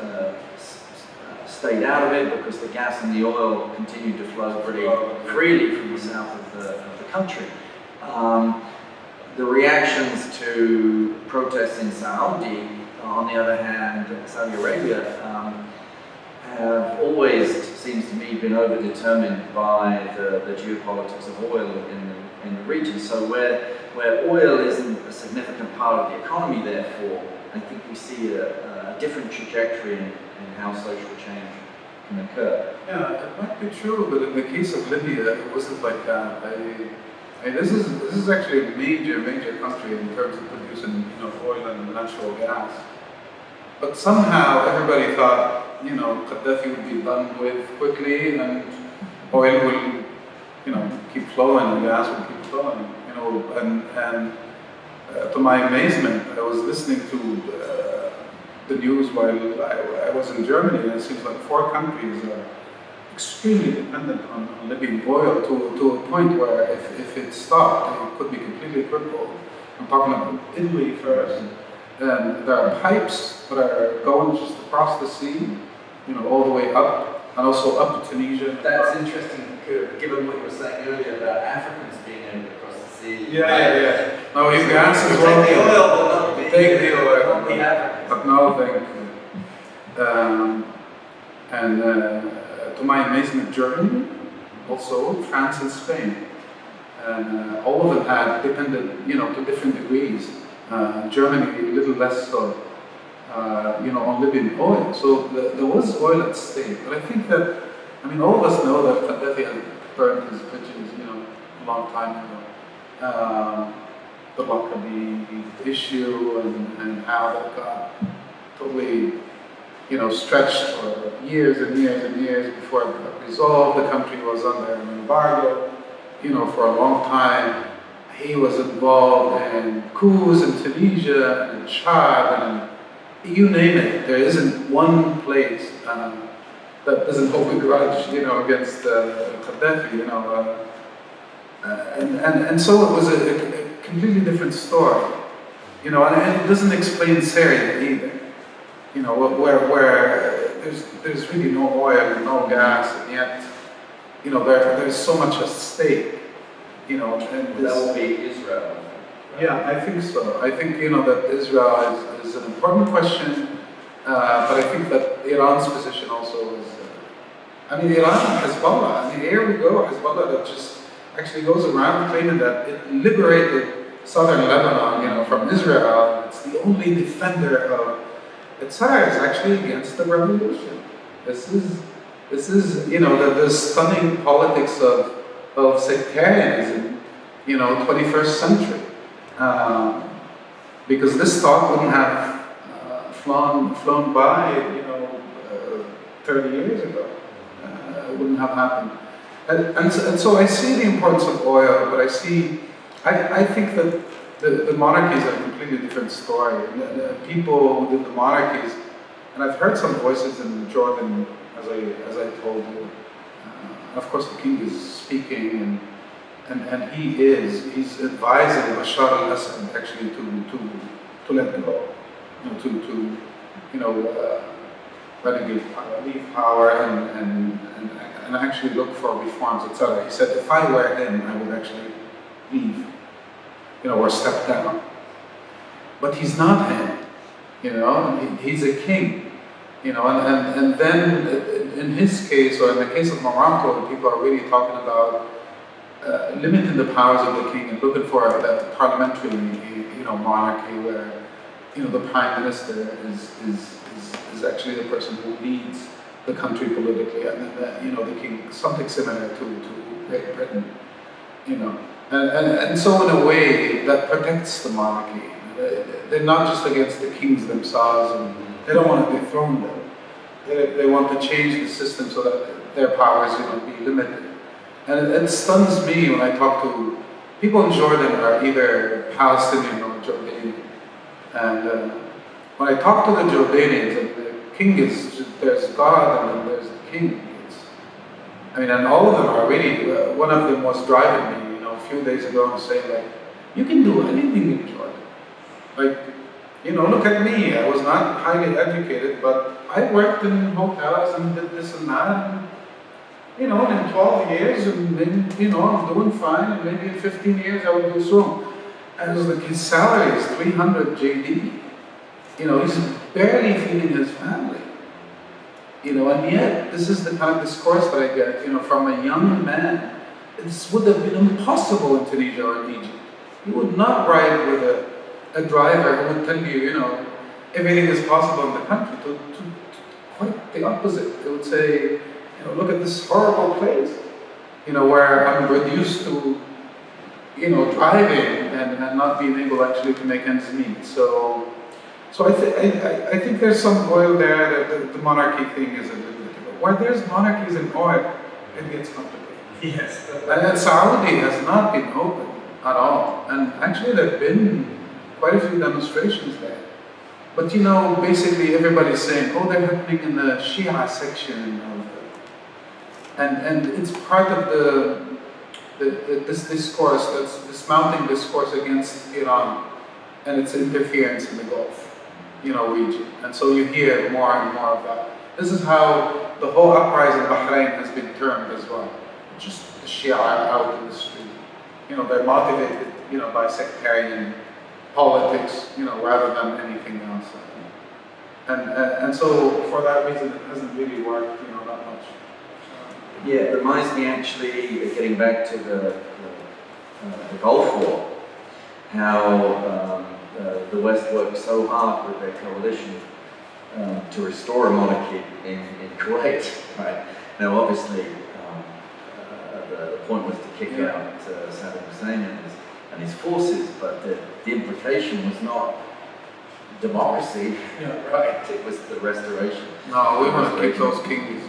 stayed out of it because the gas and the oil continued to flow pretty freely from the south of the country. The reactions to protests in Saudi, on the other hand, Saudi Arabia, have always, seems to me, been overdetermined by the geopolitics of oil in the region. So where oil isn't a significant part of the economy, therefore, I think we see a different trajectory in how social change can occur. Yeah, it might be true, but in the case of Libya, it wasn't like that. This is actually a major country in terms of producing oil and natural gas. But somehow everybody thought Gaddafi would be done with quickly, and oil will keep flowing, and gas will keep flowing. And to my amazement, I was listening to the news while I was in Germany, and it seems like 4 countries are extremely dependent on Libyan oil to a point where if it stopped, it could be completely crippled. I'm talking about Italy first. And there are pipes that are going just across the sea, all the way up, and also up to Tunisia. That's interesting, given what you were saying earlier about Africans being able to cross the sea. Yeah. No, you gas as well. Take the oil, but not the take the oil, not the Africans. but no, thank you. To my amazement, Germany, also France and Spain, and all of them had depended, to different degrees. Germany a little less so, on Libyan oil. So there was oil at stake. But I think that, all of us know that Gaddafi had burned his bridges, a long time ago. The Lockerbie issue and how that got totally, stretched for years and years and years before it got resolved. The country was under an embargo, for a long time. He was involved in coups in Tunisia and Chad and you name it. There isn't one place that doesn't hold a grudge, against Gaddafi, and so it was a completely different story, and it doesn't explain Syria either, where there's really no oil and no gas, and yet, there's so much at stake. And that will be Israel. Yeah, I think so. I think that Israel is an important question, but I think that Iran's position also is. Iran and Hezbollah. Here we go, Hezbollah that just actually goes around claiming that it liberated southern Lebanon, from Israel. It's the only defender of Qatar is actually against the revolution. This is the stunning politics of sectarianism, 21st century. Because this thought wouldn't have flown by, 30 years ago. It wouldn't have happened. And so I see the importance of oil, but I think that the monarchies are a completely different story. The people within the monarchies, and I've heard some voices in Jordan, as I told you. Of course, the king is speaking, and he's advising Bashar al-Assad actually to let go, leave power and actually look for reforms, etc. He said, if I were him, I would actually leave, or step down. But he's not him, he's a king, and then in his case, or in the case of Morocco, people are really talking about limiting the powers of the king and looking for a parliamentary, monarchy where, the prime minister is actually the person who leads the country politically, and the king, something similar to Great Britain, and so in a way that protects the monarchy. They're not just against the kings themselves They don't want to dethrone them. They want to change the system so that their powers, be limited. And it stuns me when I talk to people in Jordan are either Palestinian or Jordanian. And when I talk to the Jordanians, and the king there's God and then there's the king. And all of them are really, one of them was driving me, a few days ago and saying like, you can do anything in Jordan. Like, look at me, I was not highly educated, but I worked in hotels and did this and that, and, in 12 years, and then, I'm doing fine, and maybe in 15 years I will do so. And it was like, his salary is 300 JD. He's barely feeding his family. And yet, this is the kind of discourse that I get, from a young man. This would have been impossible in Tunisia or in Egypt. You would not ride with a driver who would tell you, everything is possible in the country. To quite the opposite. They would say, look at this horrible place, where I'm reduced to, driving and not being able actually to make ends meet. So I think there's some oil there that the monarchy thing is a little bit. Where there's monarchies in oil, it gets complicated. Yes. And then Saudi has not been open at all. And actually there have been quite a few demonstrations there. But basically everybody's saying, oh, they're happening in the Shia section and it's part of this discourse, this mounting discourse against Iran and its interference in the Gulf, region. And so you hear more and more of that. This is how the whole uprising in Bahrain has been termed as well. Just the Shia out in the street. They're motivated, by sectarian politics, rather than anything else. And so for that reason, it hasn't really worked, that much. Yeah, it reminds me actually, getting back to the Gulf War, how the West worked so hard with their coalition to restore a monarchy in Kuwait, right? Now, obviously, the point was to kick out Saddam Hussein and his forces, but the implication was not democracy, right? It was the restoration. No, we want to keep those kings,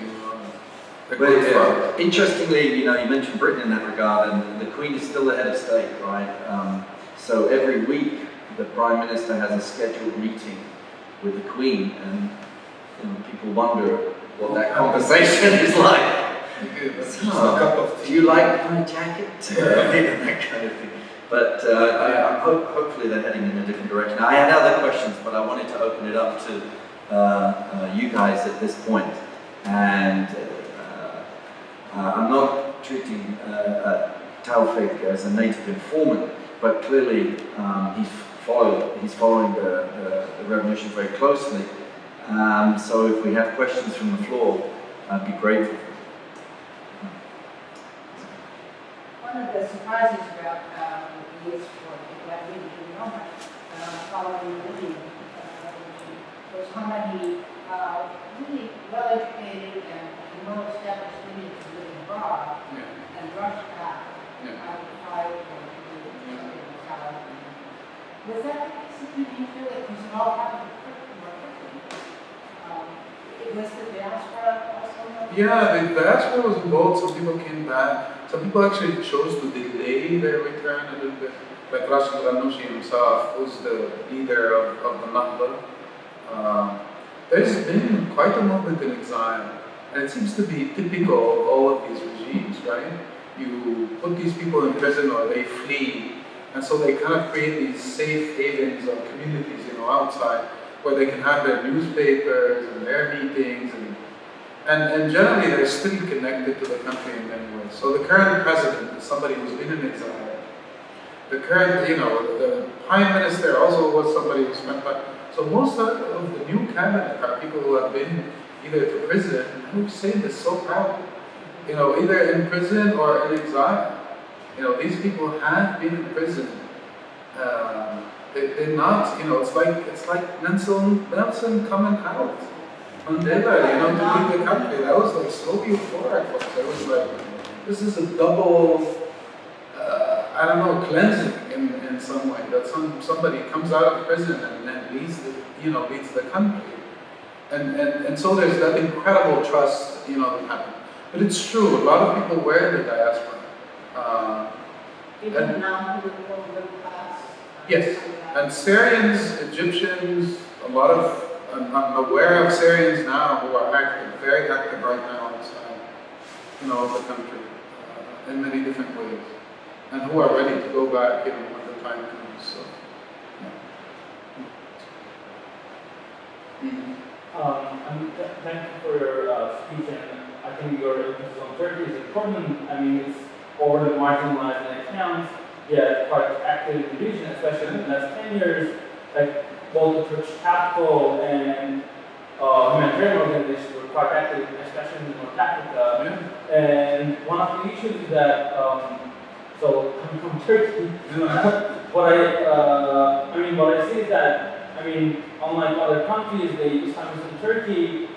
But interestingly, you mentioned Britain in that regard, and the Queen is still the head of state, right? So every week, the Prime Minister has a scheduled meeting with the Queen, and people wonder what that conversation is like. Do you like my jacket? That kind of thing. But hopefully they're heading in a different direction. I had other questions, but I wanted to open it up to you guys at this point. And I'm not treating Taoufik as a native informant, but clearly he's following the revolution very closely. So if we have questions from the floor, I'd be grateful. One of the surprises about the years for people that really didn't know much following the Libyan was how many really well-educated and well-established Libyans living abroad and rushed back out of the fight or the was that something you feel that because it all happened more quickly? Was the diaspora also? Yeah, the diaspora was involved. Some people came back. Some people actually chose to delay their return a little bit. Like Rashid Ghannouchi himself, who's the leader of the Nahdla. There's been quite a movement in exile. And it seems to be typical of all of these regimes, right? You put these people in prison or they flee. And so they kind of create these safe havens or communities, outside, where they can have their newspapers and their meetings, and generally they're still connected to the country in many ways. So the current president is somebody who's been in exile. The current, the prime minister also was somebody who spent time. So most of the new cabinet are people who have been either to prison, and we've saying this so proud, either in prison or in exile. These people have been in prison. They're not, it's like Nelson coming out. Mandela, to leave the country. That was like so euphoric for us. It was like, this is a double, cleansing in some way. That somebody comes out of prison and then leads the country. And so there's that incredible trust, that happens. But it's true, a lot of people were in the diaspora. Even now, who would call middle class. Yes, and Syrians, Egyptians, a lot of, I'm aware of Syrians now who are active, very active right now outside, of the country, in many different ways, and who are ready to go back, when the time comes. So, Thank you for your speech, and I think your emphasis on Turkey is important. I mean, it's over the marginalized and accounts, yet quite active in the region, especially in the last 10 years, like both the Turkish capital and humanitarian organizations were quite active, especially in North Africa. yeah. And one of the issues is that, so coming from Turkey, what I see is that, unlike other countries, the Islamists in Turkey,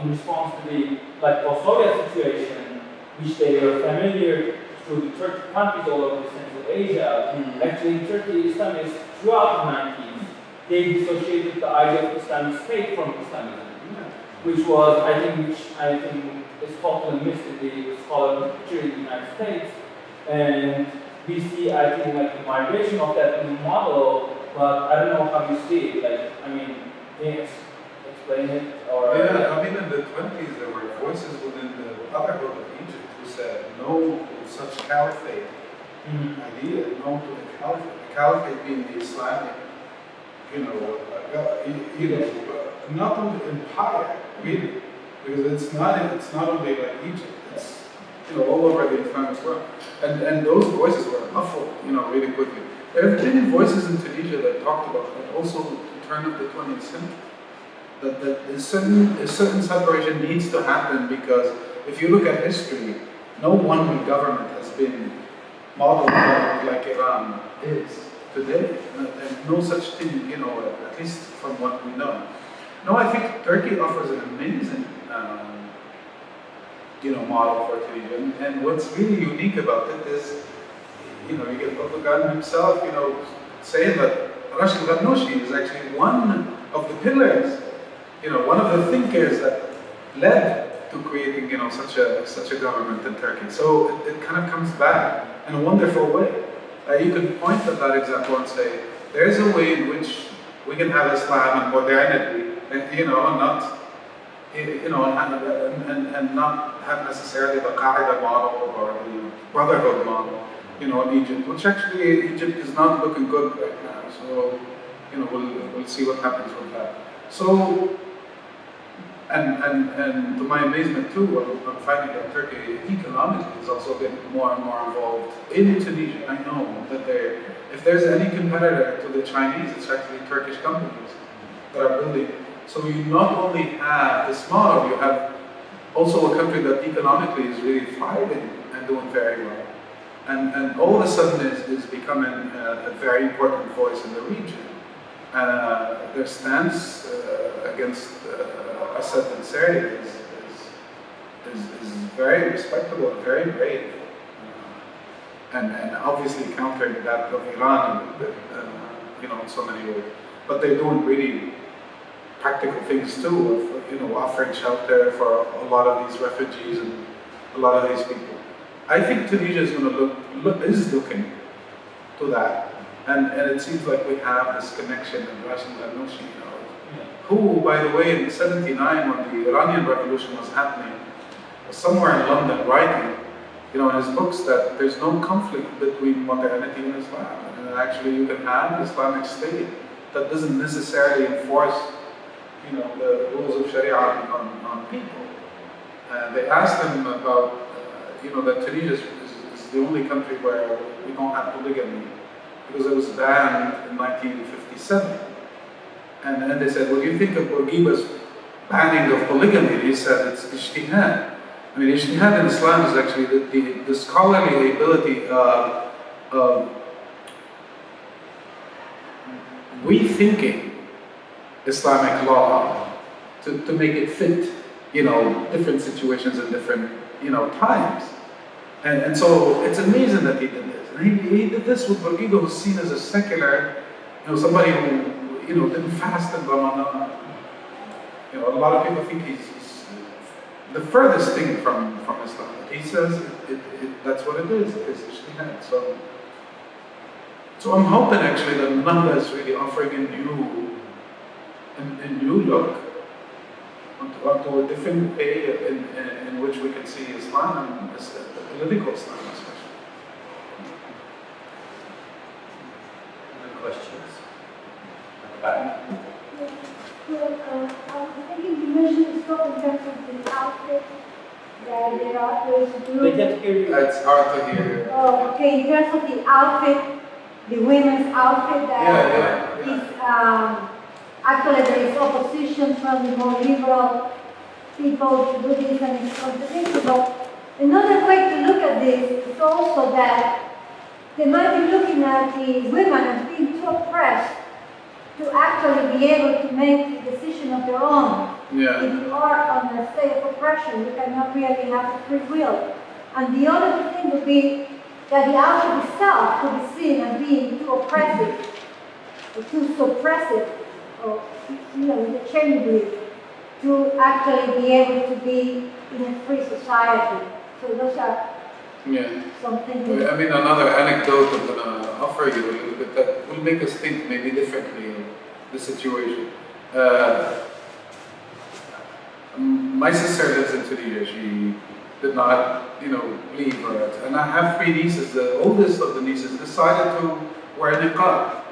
in response to the post-Soviet situation, which they are familiar through the Turkish countries all over Central Asia. Actually, in Turkey, Islamists throughout the 90s, they dissociated the idea of Islamic State from Islamism, which I think is totally missed in the scholarly picture in the United States. And we see, I think, the migration of that new model, but I don't know how you see it. Can you explain it? Or Yeah, in the 20s there were voices within the Brotherhood of Egypt who said no to such caliphate idea, no to the caliphate. The caliphate being the Islamic, not only empire, really, because it's not only like Egypt, it's all over the Islamic world. And those voices were muffled, really quickly. There have been voices in Tunisia that talked about that also to turn of the 20th century. That a certain separation needs to happen, because if you look at history, no one government has been modeled like Iran is today. And no such thing, at least from what we know. No, I think Turkey offers an amazing model for Tunisia. And what's really unique about it is, you get Erdogan himself, saying that Rashid Ghannouchi is actually one of the pillars, one of the thinkers that led to creating, such a government in Turkey. So it kind of comes back in a wonderful way. You can point at that example and say, there's a way in which we can have Islam and modernity, and not, and not have necessarily the Qaeda model or the Brotherhood model, in Egypt, which actually Egypt is not looking good right now. So, we'll see what happens with that. So, and to my amazement too, I'm finding that Turkey economically has also been more and more involved in Tunisia. I know that if there's any competitor to the Chinese, it's actually Turkish companies that are building. So you not only have this model, you have also a country that economically is really thriving and doing very well. And all of a sudden is becoming a very important voice in the region. Their stance against Assad and Syria is very respectable and very brave. And obviously countering that of Iran, in so many ways. But they're doing really practical things too, of offering shelter for a lot of these refugees and a lot of these people. I think Tunisia is going to is looking to that, and it seems like we have this connection in Rashid Ghannouchi, who, by the way, in '79 when the Iranian Revolution was happening, was somewhere in London writing, in his books that there's no conflict between modernity and Islam, and actually you can have an Islamic state that doesn't necessarily enforce, the rules of Sharia on people. And they asked him about. That Tunisia is the only country where we don't have polygamy, because it was banned in 1957. And they said, what do you think of Bourguiba's banning of polygamy? He said, it's ijtihad. Ijtihad in Islam is actually the scholarly ability of rethinking Islamic law to make it fit, different situations and different times. And so it's amazing that he did this. And he did this with Bourguiba, who's seen as a secular, somebody who, didn't fast in Ramadan. You know, a lot of people think he's the furthest thing from Islam. He says that's what it is. It is ijtihad. So I'm hoping actually that Nanda is really offering a new look onto a different way in which we can see Islam, the political Islam especially. Other questions? At the back. Well, I think you mentioned stuff in terms of the outfit that there are ways to do. They can't hear you. It's hard to hear. Oh, okay. In terms of the outfit, the women's outfit that is actually there is opposition from the more liberal people to do this, and it's contradictory. But another way to look at this is also that they might be looking at the women as being too oppressed to actually be able to make the decision of their own. Yeah. If you are on a state of oppression, you cannot really have a free will. And the other thing would be that the outfit itself could be seen as being too oppressive, or too suppressive, or interchangeably, to actually be able to be in a free society. So those are some things. I mean, another anecdote I'm going to offer you a little bit that will make us think maybe differently of the situation. My sister lives in Tunisia. She did not, leave her. And I have 3 nieces. The oldest of the nieces decided to wear a niqab.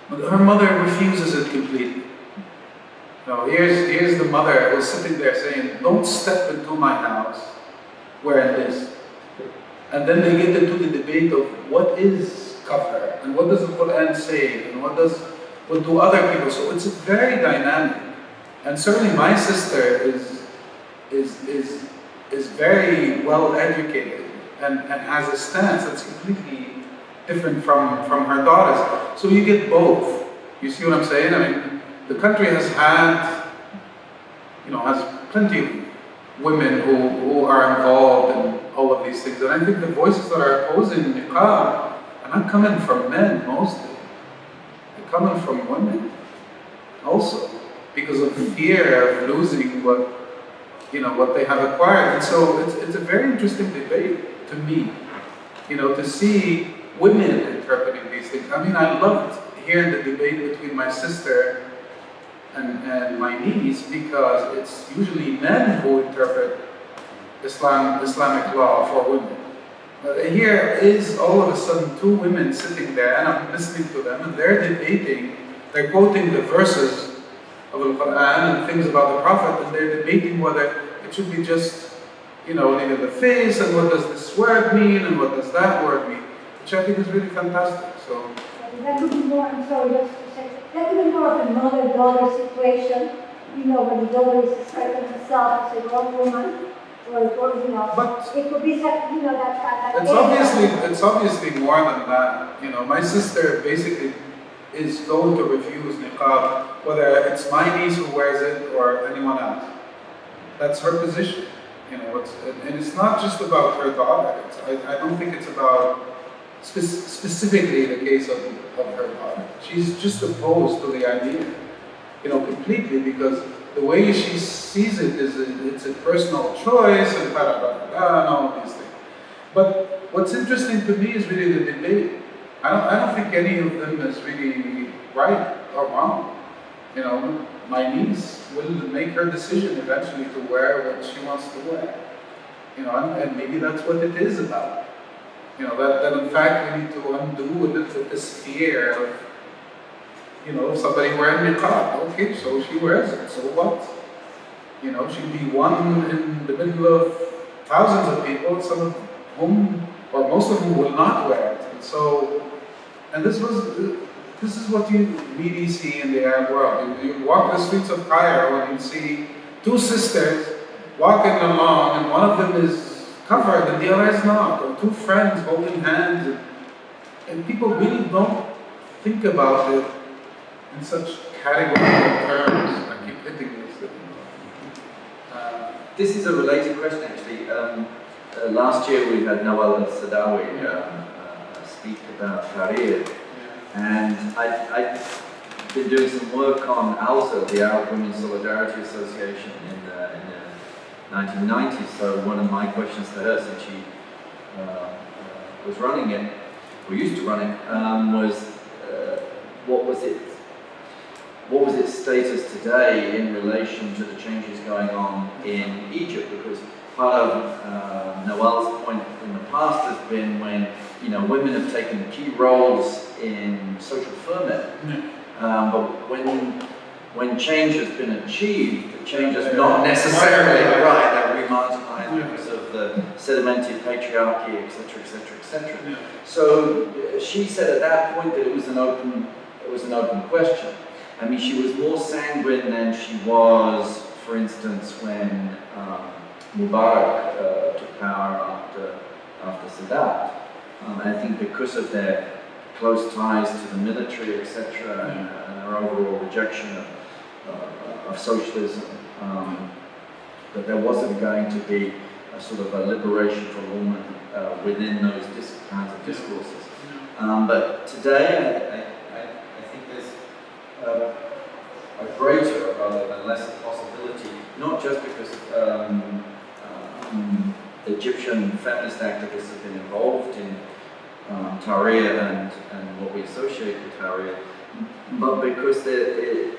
But her mother refuses it completely. Now, here's the mother who's sitting there saying, don't step into my house wearing this. And then they get into the debate of what is kafir, and what does the Quran say, and what do other people. So it's very dynamic. And certainly my sister is very well educated and has a stance that's completely different from her daughters. So you get both. You see what I'm saying? I mean, the country has plenty of women who are involved in all of these things. And I think the voices that are opposing niqab are not coming from men mostly. They're coming from women also, because of the fear of losing what they have acquired. And so it's a very interesting debate to me, to see women interpreting these things. I mean, I loved hearing the debate between my sister and my niece, because it's usually men who interpret Islamic law for women. But here is all of a sudden 2 women sitting there, and I'm listening to them, and they're debating, they're quoting the verses of the Quran and things about the Prophet, and they're debating whether it should be just, near the face, and what does this word mean, and what does that word mean, which I think is really fantastic. So that could be more, I'm sorry, just to say, that could be more of a mother-daughter situation, when the daughter is expressing herself as a grown woman, or but it could be that, that it's obviously more than that. My sister basically is going to refuse niqab, whether it's my niece who wears it or anyone else. That's her position. And it's not just about her daughter. I don't think it's about specifically the case of her daughter. She's just opposed to the idea, completely, because the way she sees it is it's a personal choice and and all of these things. But what's interesting to me is really the debate. I don't think any of them is really right or wrong. My niece will make her decision eventually to wear what she wants to wear. And maybe that's what it is about. That in fact we need to undo a little bit this fear of, somebody wearing niqab. Okay, so she wears it, so what? She'd be one in the middle of thousands of people, some of whom, or most of whom will not wear it. And this is what you really see in the Arab world. You walk the streets of Cairo and you see 2 sisters walking along, and one of them is covered and the other is not, or 2 friends holding hands, and people really don't think about it in such categorical terms. I keep hitting this. This is a related question actually. Last year we had Nawal al-Sadawi speak about Tahrir, and been doing some work on ALSA, the Arab Women's Solidarity Association, in the 1990s. So one of my questions to her, since she was running it, or used to run it, was what was its status today in relation to the changes going on in Egypt? Because part of Noel's point in the past has been when women have taken key roles in social ferment, but when change has been achieved, the change is not necessarily right. They're re-marginalized because of the sedimented patriarchy, etc., etc., etc. So she said at that point that it was an open question. I mean, she was more sanguine than she was, for instance, when Mubarak took power after Sadat. And I think because of their close ties to the military, etc., and their overall rejection of socialism, that there wasn't going to be a sort of a liberation for women within those kinds of discourses. But today, I think there's a greater rather than lesser possibility, not just because Egyptian feminist activists have been involved in Tahrir and what we associate with Tahrir, but because the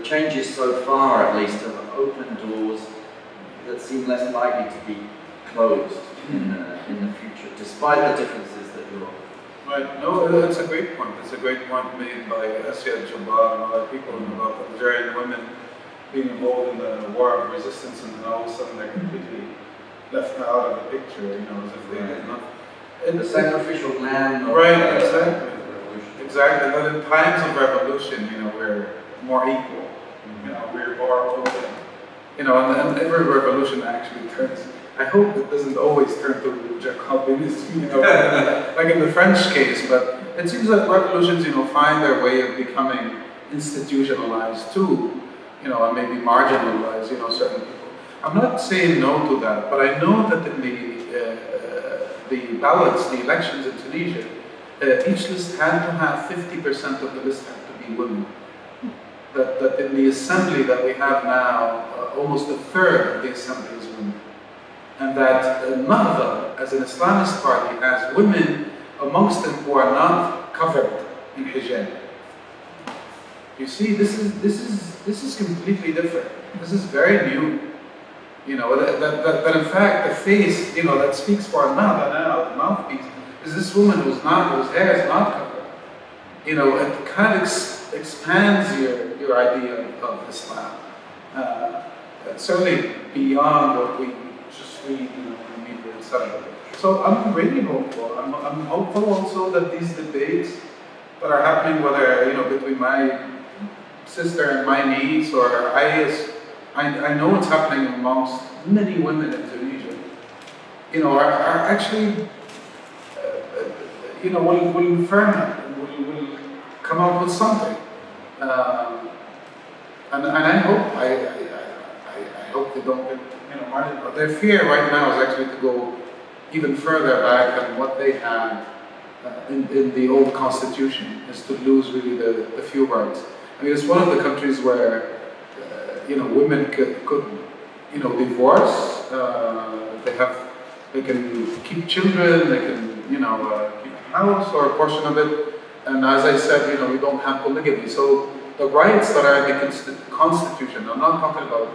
changes so far, at least, have opened doors that seem less likely to be closed in the future, despite the differences that you're. Right. No, that's a great point. It's a great point made by Asya Jabbar and other people about Algerian women being involved in the war of resistance, and then all of a sudden they're completely left out of the picture, as if they did not. And the sacrificial lamb of exactly. revolution. Exactly. But in times of revolution, we're more equal. We're more open. And every revolution actually turns. I hope it doesn't always turn to Jacobinism, like in the French case, but it seems that revolutions, find their way of becoming institutionalized too, and maybe marginalize, certain people. I'm not saying no to that, but I know that in the ballots, the elections in Tunisia, each list had to have 50% of the list had to be women. That in the assembly that we have now, almost a third of the assembly is women. And that none of them, as an Islamist party, has women amongst them who are not covered in hijab. You see, this is completely different. This is very new. That in fact the face, that speaks for the mouthpiece, is this woman whose hair is not covered. It kind of expands your idea of Islam. Certainly beyond what we just read in the media, etc. So I'm really hopeful. I'm hopeful also that these debates that are happening, whether between my sister and my niece, or I know it's happening amongst many women in Tunisia, are actually, will firm up and will come up with something. And I hope they don't get, marginalized. Their fear right now is actually to go even further back than what they had in the old constitution, is to lose really the few rights. I mean, it's one of the countries where women could divorce. They can keep children. They can keep a house or a portion of it. And as I said, we don't have polygamy. So the rights that are in the constitution, I'm not talking about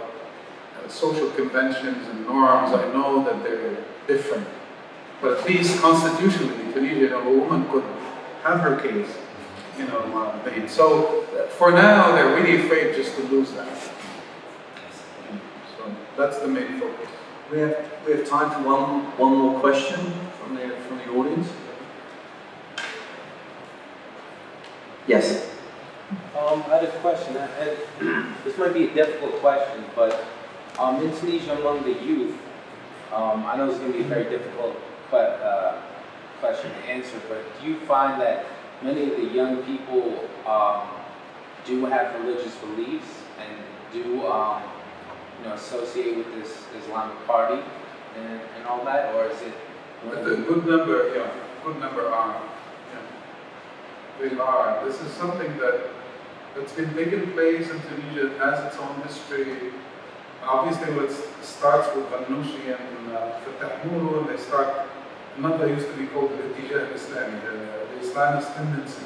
social conventions and norms. I know that they're different, but at least constitutionally, in Tunisia, a woman could have her case, made. So for now, they're really afraid just to lose that. So that's the main focus. We have time for one more question from the audience. Yes. I had a question. This might be a difficult question, but in Tunisia, among the youth, I know it's going to be a very difficult question to answer, but do you find that many of the young people do have religious beliefs and do associate with this Islamic party and all that, or is it? A good number, are. They are. This is something that's been taking place in Tunisia. It has its own history. Obviously, it starts with Ghannouchi and Fatah Mourou, and they start, another used to be called the Tijah Islami, the Islamist tendency.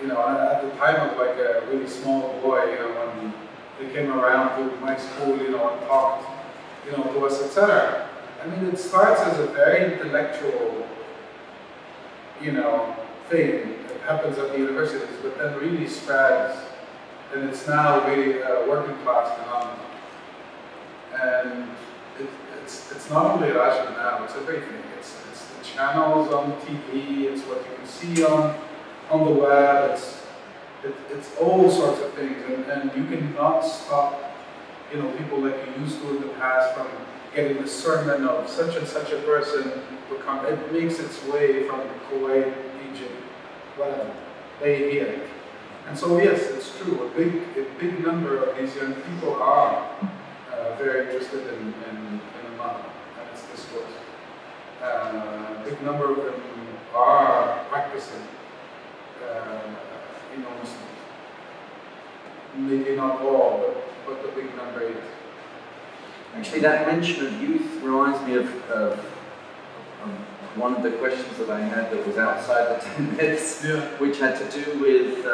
You know, at the time I was like a really small boy, you know, when they came around to my school, you know, and talked, you know, to us, etc. I mean, it starts as a very intellectual, you know, thing that happens at the universities, but then really spreads, and it's now really a working class phenomenon. And it's not only Russian now, it's everything. It's the channels on TV, it's what you can see on the web, it's all sorts of things, and you cannot stop, you know, people like you used to in the past from getting the sermon of such and such a person to come. It makes its way from Kuwait, Egypt, whatever, they hear it. And so yes, it's true, a big number of these young people are very interested in Amor and its discourse. A big number of them are practicing, you know, Muslims. Maybe not all, but the big number is. Actually, that mention of youth reminds me of one of the questions that I had that was outside the 10 minutes, Yeah. which had to do with,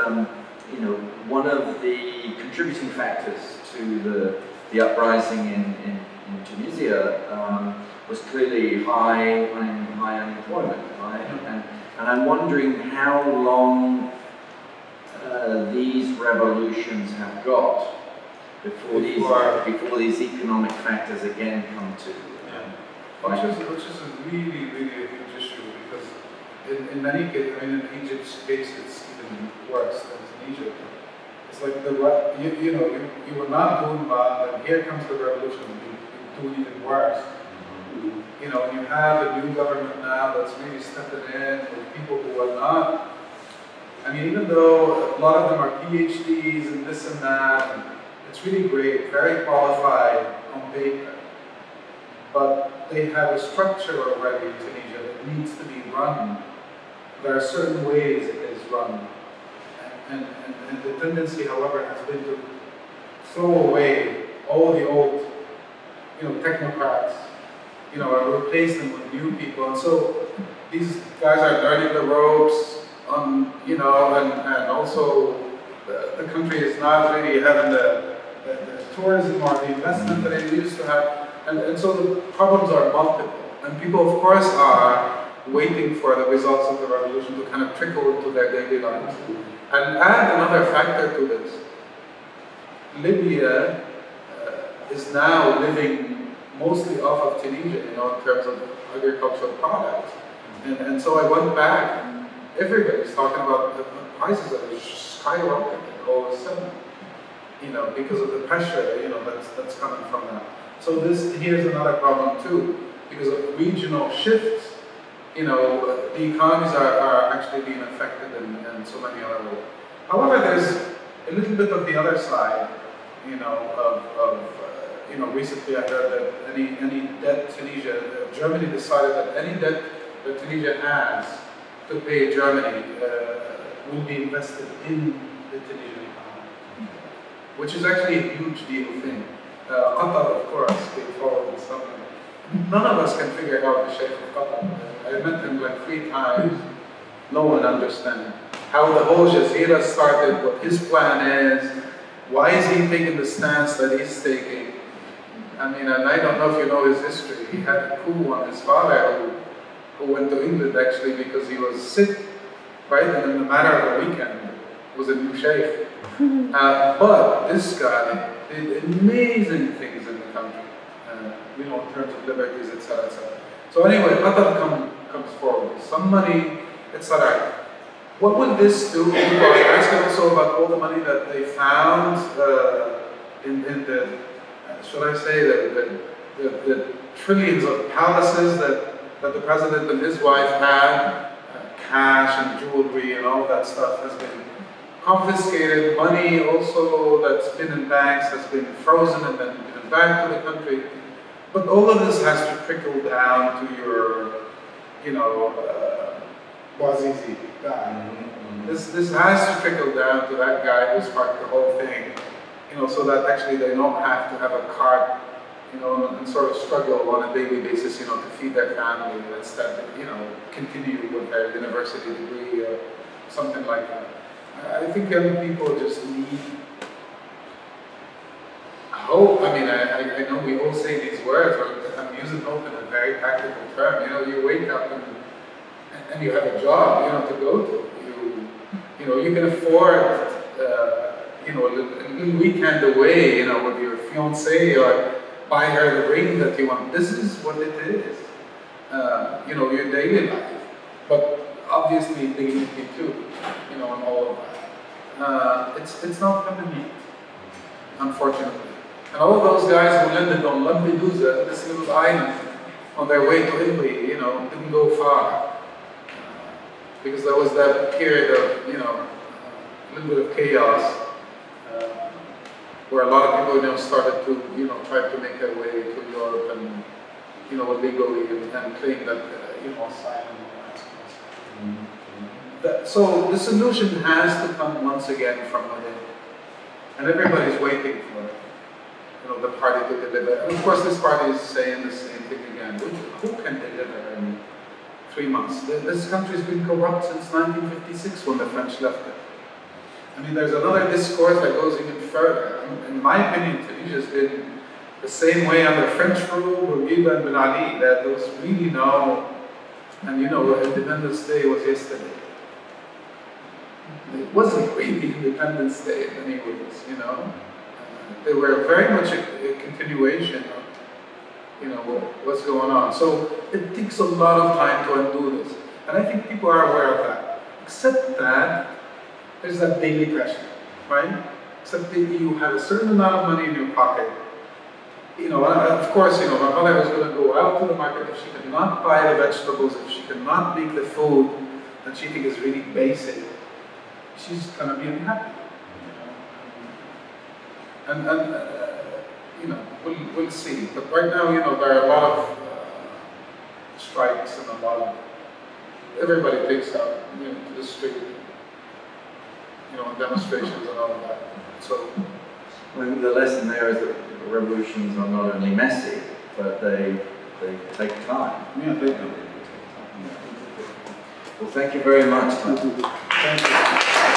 you know, one of the contributing factors to the uprising in Tunisia was clearly high unemployment, right? And I'm wondering how long these revolutions have got before these economic factors again come to. Which is a really, really a huge issue, because in many cases, I mean, in Egypt's case, it's even worse than in Egypt. It's like you were not doing bad, and here comes the revolution, you do even worse. You know, and you have a new government now that's really stepping in with people who are not. I mean, even though a lot of them are PhDs and this and that, and it's really great, very qualified on paper, but they have a structure already in Tunisia that needs to be run. There are certain ways it is run. And the tendency, however, has been to throw away all the old, you know, technocrats, you know, and replace them with new people. And so these guys are learning the ropes on, you know, and also the country is not really having the tourism or the investment that it used to have. And so the problems are multiple. And people, of course, are waiting for the results of the revolution to kind of trickle into their daily lives. And add another factor to this. Libya is now living mostly off of Tunisia, you know, in terms of agricultural products. And so I went back, and everybody's talking about the prices that are skyrocketing all of a sudden, you know, because of the pressure, you know, that's coming from that. So here's another problem too, because of regional shifts. You know, the economies are actually being affected in so many other ways. However, there's a little bit of the other side, you know, you know, recently I heard that any debt Germany decided that any debt that Tunisia has to pay Germany will be invested in the Tunisian economy, which is actually a huge deal thing. Qatar, of course, came forward with something. None of us can figure out the Sheikh of Qatar. I met him like 3 times. No one understands how the whole Jazeera started, what his plan is, why is he taking the stance that he's taking. I mean, and I don't know if you know his history. He had a coup on his father who went to England actually because he was sick, right? And in the matter of a weekend, was a new sheikh. But this guy did amazing things in the country, you know, in terms of liberties, etc., etc. So anyway, Qatar comes forward with some money, etc. What will this do? People are asking also about all the money that they found in the, should I say, the trillions of palaces that the president and his wife had, cash and jewelry and all that stuff has been confiscated. Money also that's been in banks has been frozen and then given back to the country. But all of this has to trickle down to your, you know, Bouazizi guy. This has to trickle down to that guy who sparked the whole thing, so that actually they don't have to have a cart, and sort of struggle on a daily basis, to feed their family and instead, continue with their university degree or something like that. I think young people just need hope. I mean, I know we all say these words, but I'm using hope in a very practical term. You wake up and you have a job, to go to. You can afford, a little weekend away, with your fiancée or buy her the ring that you want. This is what it is, your daily life. But obviously dignity too, and all of that. It's not coming yet, unfortunately. And all of those guys who landed on Lampedusa, this little island, on their way to Italy, didn't go far. Because there was that period of, a little bit of chaos, where a lot of people, started to, try to make their way to Europe and, illegally and claim that, asylum. So the solution has to come once again from within. And everybody's waiting for, the party to deliver. And of course this party is saying the same thing again. Who can deliver in 3 months? This country's been corrupt since 1956 when the French left it. I mean, there's another discourse that goes even further. In my opinion, Tunisia's been the same way under French rule, Bourguiba and Ben Ali. There was really no, and Independence Day was yesterday. It wasn't really Independence Day in many ways, They were very much a continuation of, what's going on. So it takes a lot of time to undo this. And I think people are aware of that. Except that there's that daily pressure, right? Except that you have a certain amount of money in your pocket. Of course, my mother was going to go out to the market if she could not buy the vegetables, if she could not make the food that she thinks is really basic. She's going to be unhappy. And we'll see. But right now, there are a lot of strikes and a lot of, everybody takes out, to the street, demonstrations and all of that. So, the lesson there is that revolutions are not only messy, but they take time. Yeah, they do. Well, thank you very much. Thank you.